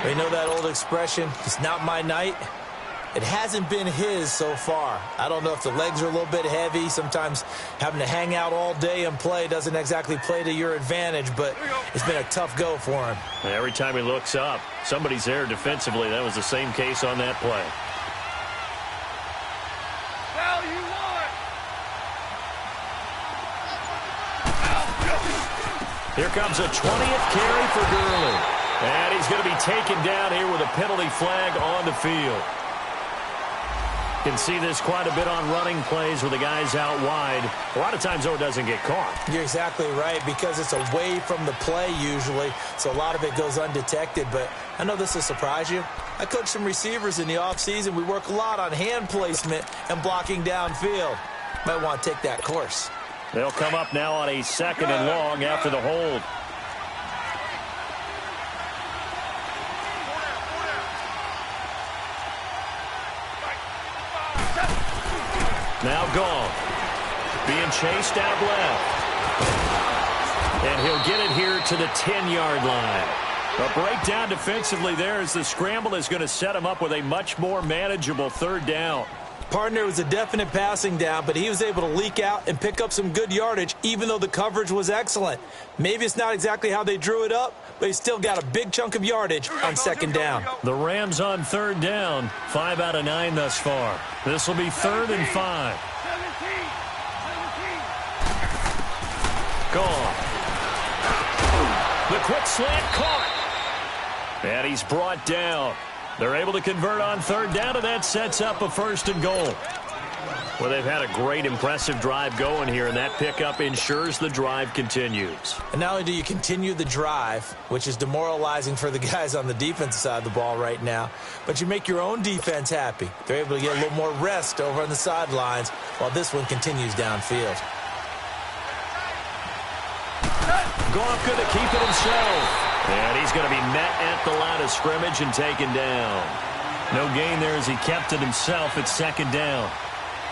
You know that old expression, it's not my night? It hasn't been his so far. I don't know if the legs are a little bit heavy. Sometimes having to hang out all day and play doesn't exactly play to your advantage, but it's been a tough go for him. Every time he looks up, somebody's there defensively. That was the same case on that play. Here comes a 20th carry for Gurley. And he's going to be taken down here with a penalty flag on the field. You can see this quite a bit on running plays where the guy's out wide. A lot of times, though, it doesn't get caught. You're exactly right, because it's away from the play usually, so a lot of it goes undetected. But I know this will surprise you. I coach some receivers in the offseason. We work a lot on hand placement and blocking downfield. Might want to take that course. They'll come up now on a 2nd and long after the hold. Now Goff being chased out left. And he'll get it here to the 10-yard line. A breakdown defensively there as the scramble is going to set him up with a much more manageable third down. Partner was a definite passing down, but he was able to leak out and pick up some good yardage, even though the coverage was excellent. Maybe it's not exactly how they drew it up, but he still got a big chunk of yardage on 2nd down. The Rams on 3rd down, 5 out of 9 thus far. This will be 3rd and 5. Gone. The quick slant caught. And he's brought down. They're able to convert on 3rd down, and that sets up a 1st and goal. Well, they've had a great, impressive drive going here, and that pickup ensures the drive continues. And not only do you continue the drive, which is demoralizing for the guys on the defensive side of the ball right now, but you make your own defense happy. They're able to get a little more rest over on the sidelines while this one continues downfield. Goff going to keep it himself. And he's going to be met at the line of scrimmage and taken down. No gain there as he kept it himself at 2nd down.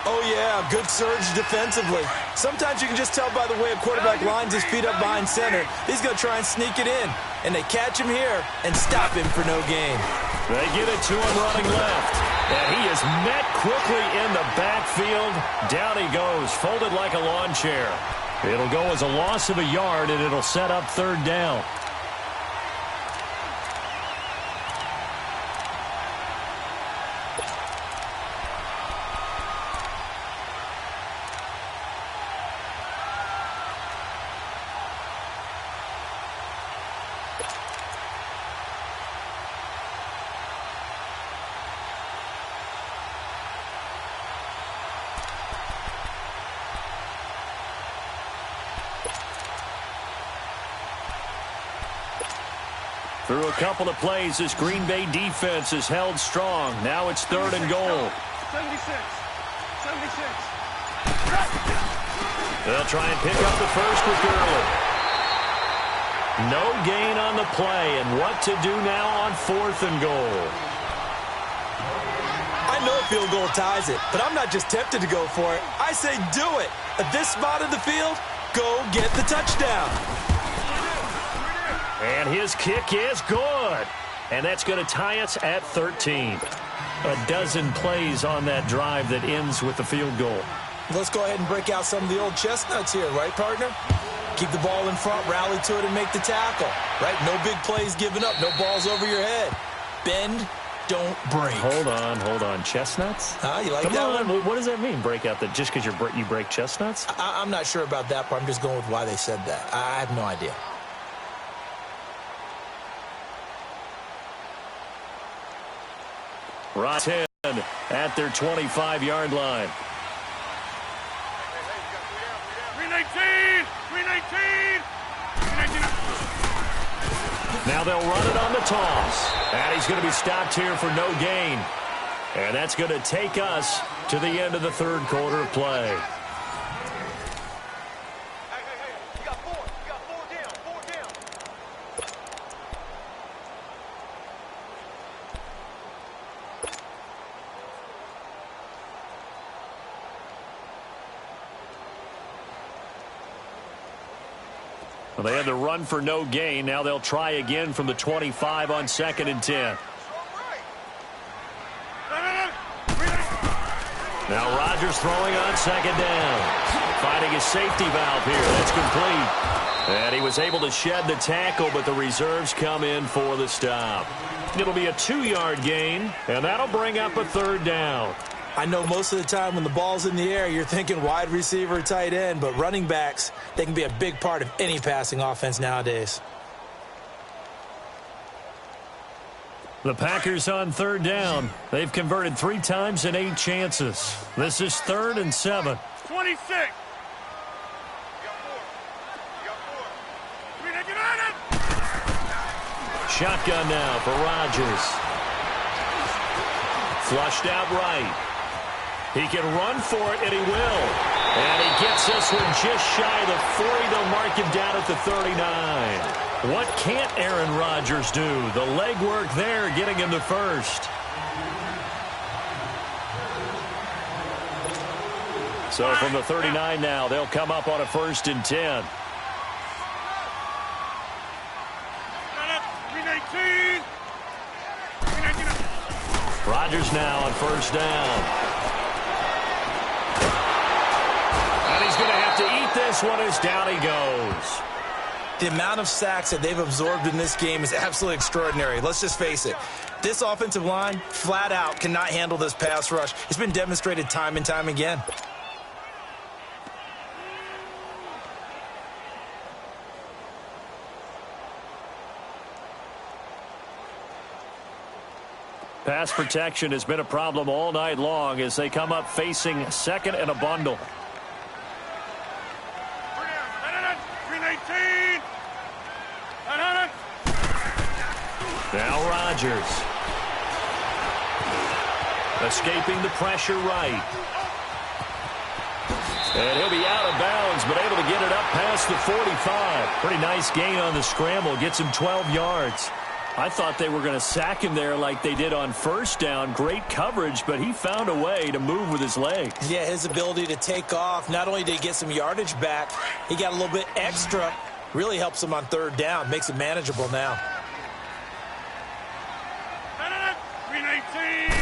Oh, yeah, good surge defensively. Sometimes you can just tell by the way a quarterback lines his feet up behind center. He's going to try and sneak it in. And they catch him here and stop him for no gain. They get it to him running left. And he is met quickly in the backfield. Down he goes, folded like a lawn chair. It'll go as a loss of a yard, and it'll set up third down. Through a couple of plays, this Green Bay defense is held strong. Now it's third and goal. 76. 76. They'll try and pick up the first with Gurley. No gain on the play, and what to do now on fourth and goal. I know a field goal ties it, but I'm not just tempted to go for it. I say do it. At this spot of the field, go get the touchdown. And his kick is good. And that's going to tie us at 13. A dozen plays on that drive that ends with the field goal. Let's go ahead and break out some of the old chestnuts here, right, partner? Keep the ball in front, rally to it, and make the tackle, right? No big plays given up, no balls over your head. Bend, don't break. Hold on. Chestnuts? You like Come that on. one? What does that mean, break out? That just because you break chestnuts? I'm not sure about that part. I'm just going with why they said that. I have no idea. Right 10 at their 25-yard line. 319. 319. 319. Now they'll run it on the toss. And he's going to be stopped here for no gain. And that's going to take us to the end of the third quarter of play. Hey. You got four. You got four down. Four down. Well, they had the run for no gain. Now they'll try again from the 25 on 2nd and 10. Now Rodgers throwing on 2nd down. Finding his safety valve here. That's complete. And he was able to shed the tackle, but the reserves come in for the stop. It'll be a 2-yard gain, and that'll bring up a third down. I know most of the time when the ball's in the air, you're thinking wide receiver, tight end, but running backs, they can be a big part of any passing offense nowadays. The Packers on third down. They've converted 3 times in 8 chances. This is 3rd and 7. 26. You got four. You got four. 319. Shotgun now for Rodgers. Flushed out right. He can run for it, and he will. And he gets this one just shy of the 40. They'll mark him down at the 39. What can't Aaron Rodgers do? The legwork there getting him the first. So from the 39 now, they'll come up on a 1st and 10. 319. 319. Rodgers now on 1st down. And he's going to have to eat this one as down he goes. The amount of sacks that they've absorbed in this game is absolutely extraordinary. Let's just face it. This offensive line, flat out, cannot handle this pass rush. It's been demonstrated time and time again. Pass protection has been a problem all night long as they come up facing 2nd and a bundle. 319. Now Rodgers. Escaping the pressure right. And he'll be out of bounds, but able to get it up past the 45. Pretty nice gain on the scramble. Gets him 12 yards. I thought they were going to sack him there like they did on 1st down. Great coverage, but he found a way to move with his legs. Yeah, his ability to take off. Not only did he get some yardage back, he got a little bit extra. Really helps him on 3rd down. Makes it manageable now. 319.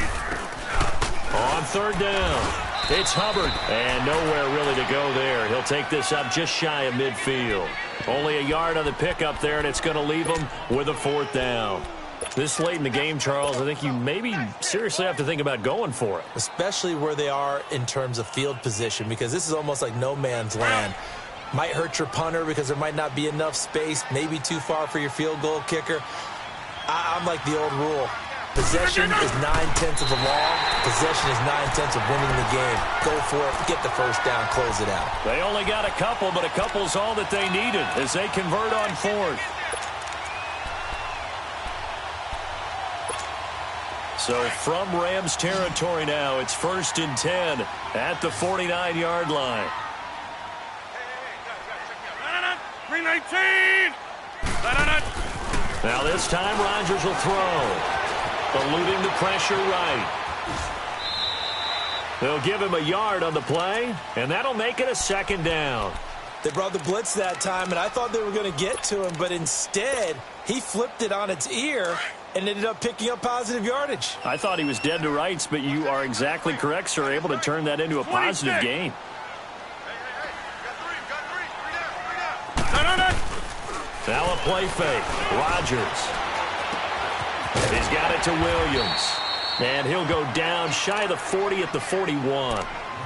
On 3rd down. It's Hubbard, and nowhere really to go there. He'll take this up just shy of midfield. Only a yard on the pickup there, and it's going to leave him with a 4th down. This late in the game, Charles, I think you maybe seriously have to think about going for it. Especially where they are in terms of field position, because this is almost like no man's land. Might hurt your punter because there might not be enough space, maybe too far for your field goal kicker. I'm like the old rule. Possession is 9/10 of the law. Possession is 9/10 of winning the game. Go for it. Get the first down. Close it out. They only got a couple, but a couple's all that they needed as they convert on 4th. So from Rams territory now, it's 1st and 10 at the 49-yard line. 319! Now this time Rodgers will throw. Eluding the pressure right. They'll give him a yard on the play, and that'll make it a 2nd down. They brought the blitz that time, and I thought they were going to get to him, but instead he flipped it on its ear and ended up picking up positive yardage. I thought he was dead to rights, but you are exactly correct, sir. Able to turn that into a positive gain. Now a play fake. Rodgers. He's got it to Williams. And he'll go down shy of the 40 at the 41.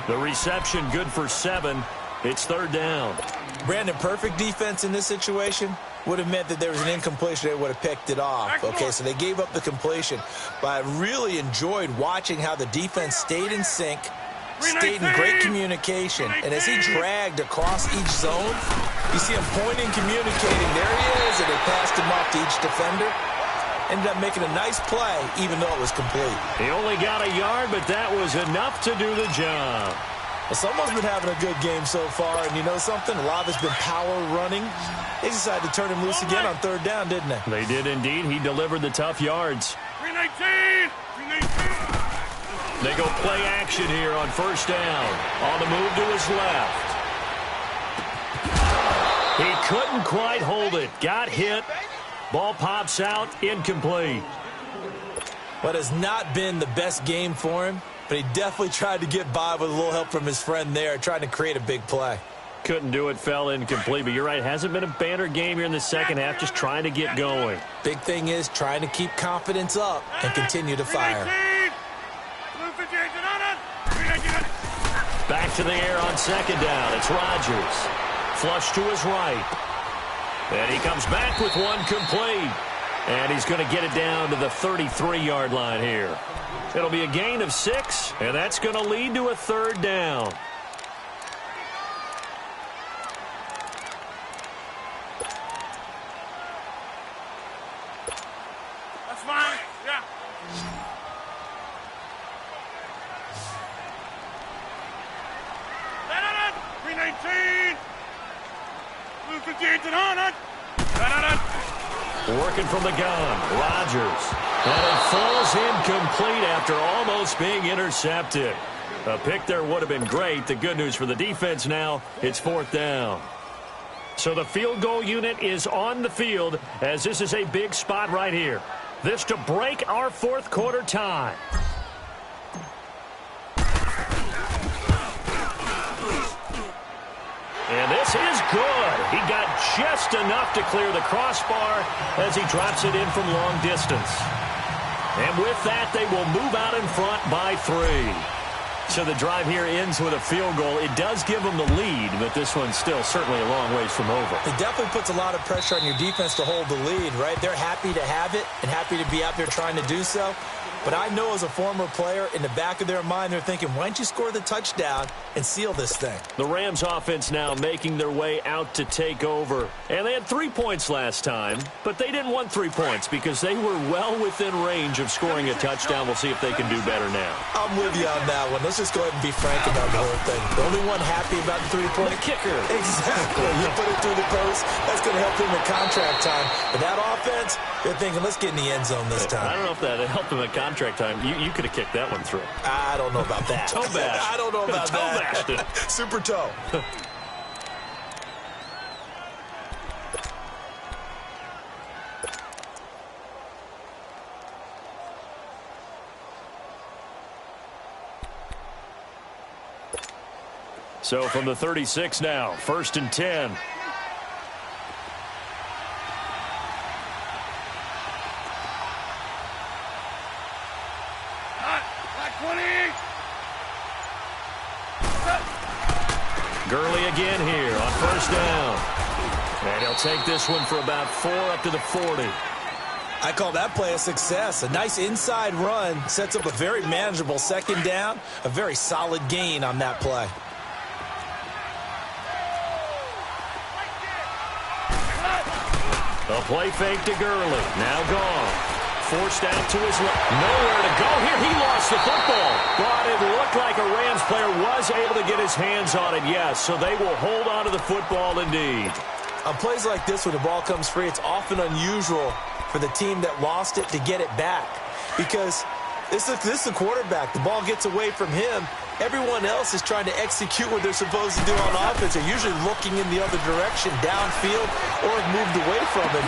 The reception good for 7. It's 3rd down. Brandon, perfect defense in this situation would have meant that there was an incompletion. They would have picked it off. Okay, so they gave up the completion. But I really enjoyed watching how the defense stayed in sync, stayed in great communication. And as he dragged across each zone, you see him pointing, communicating. There he is, and they passed him off to each defender. Ended up making a nice play, even though it was complete. He only got a yard, but that was enough to do the job. Well, someone's been having a good game so far, and you know something? A lot of it's been power running. They decided to turn him loose again on 3rd down, didn't they? They did indeed. He delivered the tough yards. 319! 319! They go play action here on 1st down. On the move to his left. He couldn't quite hold it. Got hit. Ball pops out, incomplete. What has not been the best game for him, but he definitely tried to get by with a little help from his friend there, trying to create a big play. Couldn't do it, fell incomplete, but you're right, hasn't been a banner game here in the 2nd half, just trying to get going. Big thing is trying to keep confidence up and continue to fire. Back to the air on 2nd down, it's Rodgers. Flush to his right. And he comes back with one complete. And he's going to get it down to the 33-yard line here. It'll be a gain of 6, and that's going to lead to a 3rd down. That's fine. Yeah. Da-da-da! 319! Move to Jason Hunt. Da-da-da! Working from the gun, Rodgers. And it falls incomplete after almost being intercepted. A pick there would have been great. The good news for the defense now, it's 4th down. So the field goal unit is on the field as this is a big spot right here. This to break our 4th quarter tie. And this is good. He got just enough to clear the crossbar as he drops it in from long distance. And with that, they will move out in front by 3. So the drive here ends with a field goal. It does give them the lead, but this one's still certainly a long ways from over. It definitely puts a lot of pressure on your defense to hold the lead, right? They're happy to have it and happy to be out there trying to do so. But I know as a former player, in the back of their mind, they're thinking, why don't you score the touchdown and seal this thing? The Rams offense now making their way out to take over. And they had 3 points last time, but they didn't want 3 points because they were well within range of scoring a touchdown. We'll see if they can do better now. I'm with you on that one. Let's just go ahead and be frank about the whole thing. The only one happy about the 3-point The kicker. Exactly. You put it through the post. That's going to help him in contract time. But that offense, they're thinking, let's get in the end zone this time. I don't know if that helped him at contract time. You could have kicked that one through. I don't know about that. Toe bash. I don't know about toe that. Bashed it. Super toe. So from the 36 now, 1st and 10. Gurley again here on 1st down. And he'll take this one for about 4 up to the 40. I call that play a success. A nice inside run sets up a very manageable 2nd down. A very solid gain on that play. A play fake to Gurley. Now gone. Forced out to his left. Nowhere to go here. He lost the football. But it looked like a Rams player was able to get his hands on it, yes. So they will hold on to the football indeed. On plays like this, when the ball comes free, it's often unusual for the team that lost it to get it back. Because this is the quarterback. The ball gets away from him. Everyone else is trying to execute what they're supposed to do on offense. They're usually looking in the other direction, downfield, or have moved away from him.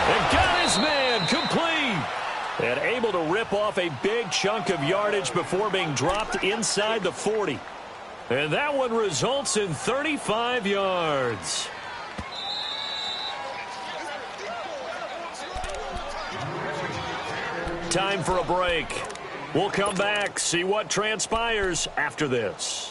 And got his man complete. And able to rip off a big chunk of yardage before being dropped inside the 40. And that one results in 35 yards. Time for a break. We'll come back, see what transpires after this.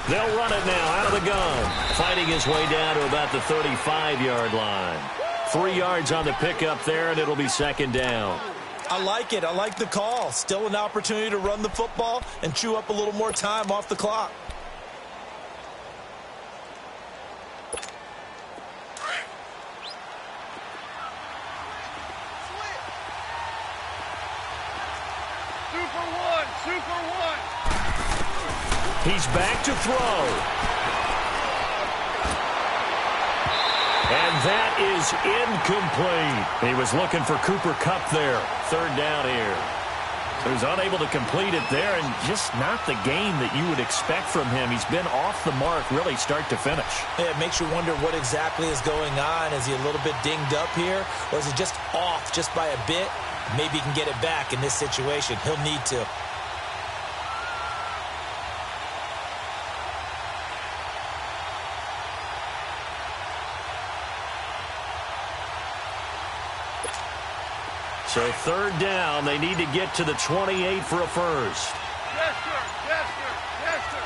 They'll run it now out of the gun. Fighting his way down to about the 35-yard line. 3 yards on the pickup there, and it'll be 2nd down. I like it. I like the call. Still an opportunity to run the football and chew up a little more time off the clock. He's back to throw. And that is incomplete. He was looking for Cooper Kupp there. 3rd down here. So he's unable to complete it there, and just not the game that you would expect from him. He's been off the mark really start to finish. Yeah, it makes you wonder what exactly is going on. Is he a little bit dinged up here, or is he just off just by a bit? Maybe he can get it back in this situation. He'll need to. So 3rd down, they need to get to the 28 for a first. Yes, sir. Yes, sir. Yes, sir.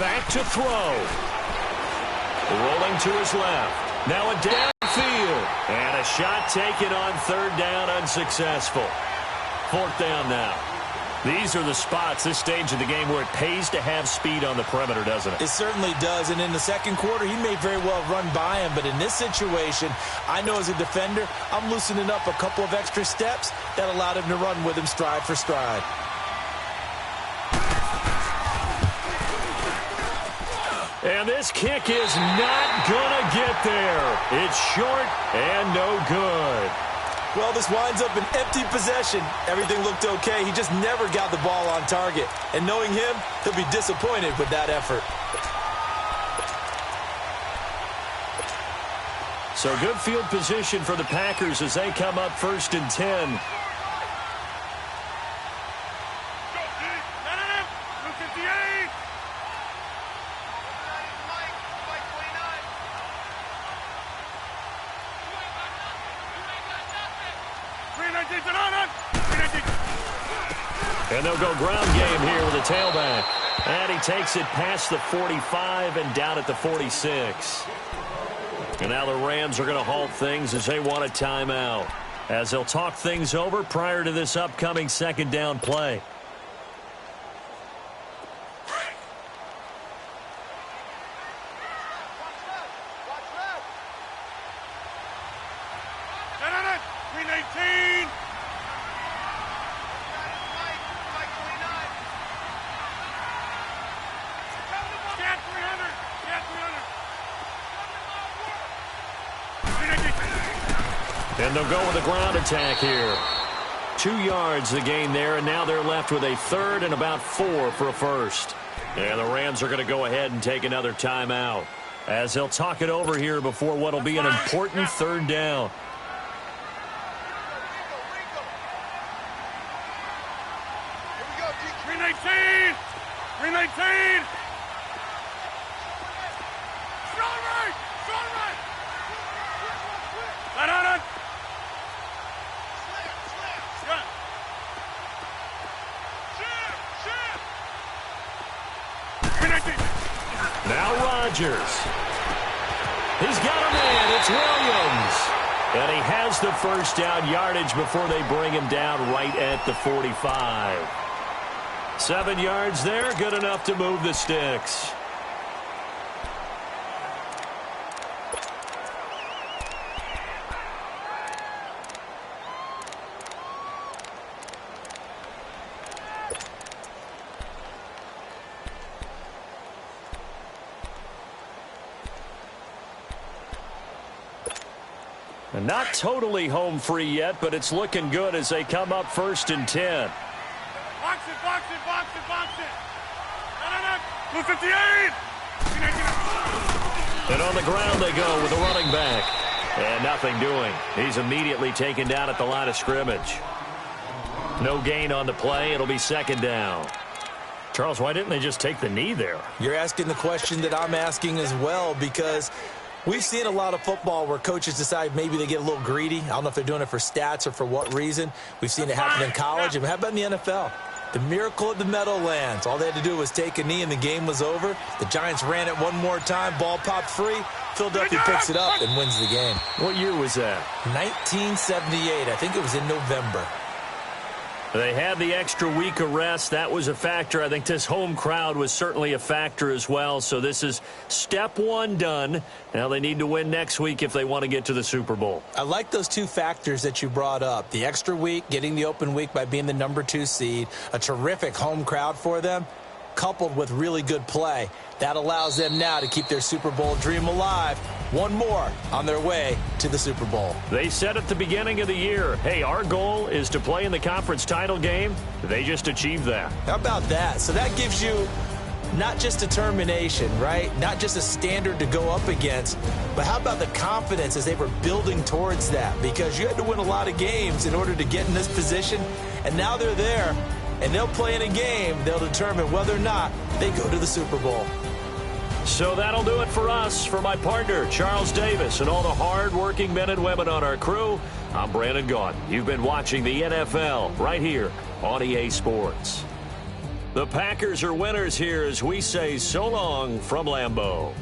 Back to throw. Rolling to his left. Now a downfield. And a shot taken on 3rd down, unsuccessful. 4th down now. These are the spots, this stage of the game, where it pays to have speed on the perimeter, doesn't it? It certainly does, and in the 2nd quarter, he may very well run by him, but in this situation, I know as a defender, I'm loosening up a couple of extra steps that allowed him to run with him stride for stride. And this kick is not going to get there. It's short and no good. Well, this winds up an empty possession. Everything looked okay. He just never got the ball on target. And knowing him, he'll be disappointed with that effort. So good field position for the Packers as they come up 1st and 10. And they'll go ground game here with a tailback. And he takes it past the 45 and down at the 46. And now the Rams are going to halt things as they want a timeout, as they'll talk things over prior to this upcoming 2nd down play. And they'll go with a ground attack here. 2 yards the gain there, and now they're left with a third and about 4 for a first. And the Rams are going to go ahead and take another timeout as they'll talk it over here before what will be an important third down. Here we go, D. 319! 319! Strong right! Strong right! Line on it! Slam. Jam. 319! Now Rodgers. He's got a man. It's Williams. And he has the first down yardage before they bring him down right at the 45. 7 yards there, good enough to move the sticks. And not totally home free yet, but it's looking good as they come up 1st and 10. Box it, box it, box it, box it! No, 258! 319! And on the ground they go with the running back. And nothing doing. He's immediately taken down at the line of scrimmage. No gain on the play. It'll be 2nd down. Charles, why didn't they just take the knee there? You're asking the question that I'm asking as well, because we've seen a lot of football where coaches decide maybe they get a little greedy. I don't know if they're doing it for stats or for what reason. We've seen it happen in college. And how about in the NFL? The miracle of the Meadowlands. All they had to do was take a knee and the game was over. The Giants ran it one more time. Ball popped free. Philadelphia picks it up and wins the game. What year was that? 1978. I think it was in November. They had the extra week of rest. That was a factor. I think this home crowd was certainly a factor as well. So this is step 1 done. Now they need to win next week if they want to get to the Super Bowl. I like those 2 factors that you brought up. The extra week, getting the open week by being the number 2 seed, a terrific home crowd for them, coupled with really good play. That allows them now to keep their Super Bowl dream alive. One more on their way to the Super Bowl. They said at the beginning of the year, hey, our goal is to play in the conference title game. They just achieved that. How about that? So that gives you not just determination, right? Not just a standard to go up against, but how about the confidence as they were building towards that? Because you had to win a lot of games in order to get in this position, and now they're there, and they'll play in a game. They'll determine whether or not they go to the Super Bowl. So that'll do it for us. For my partner, Charles Davis, and all the hard-working men and women on our crew, I'm Brandon Gaudin. You've been watching the NFL right here on EA Sports. The Packers are winners here as we say so long from Lambeau.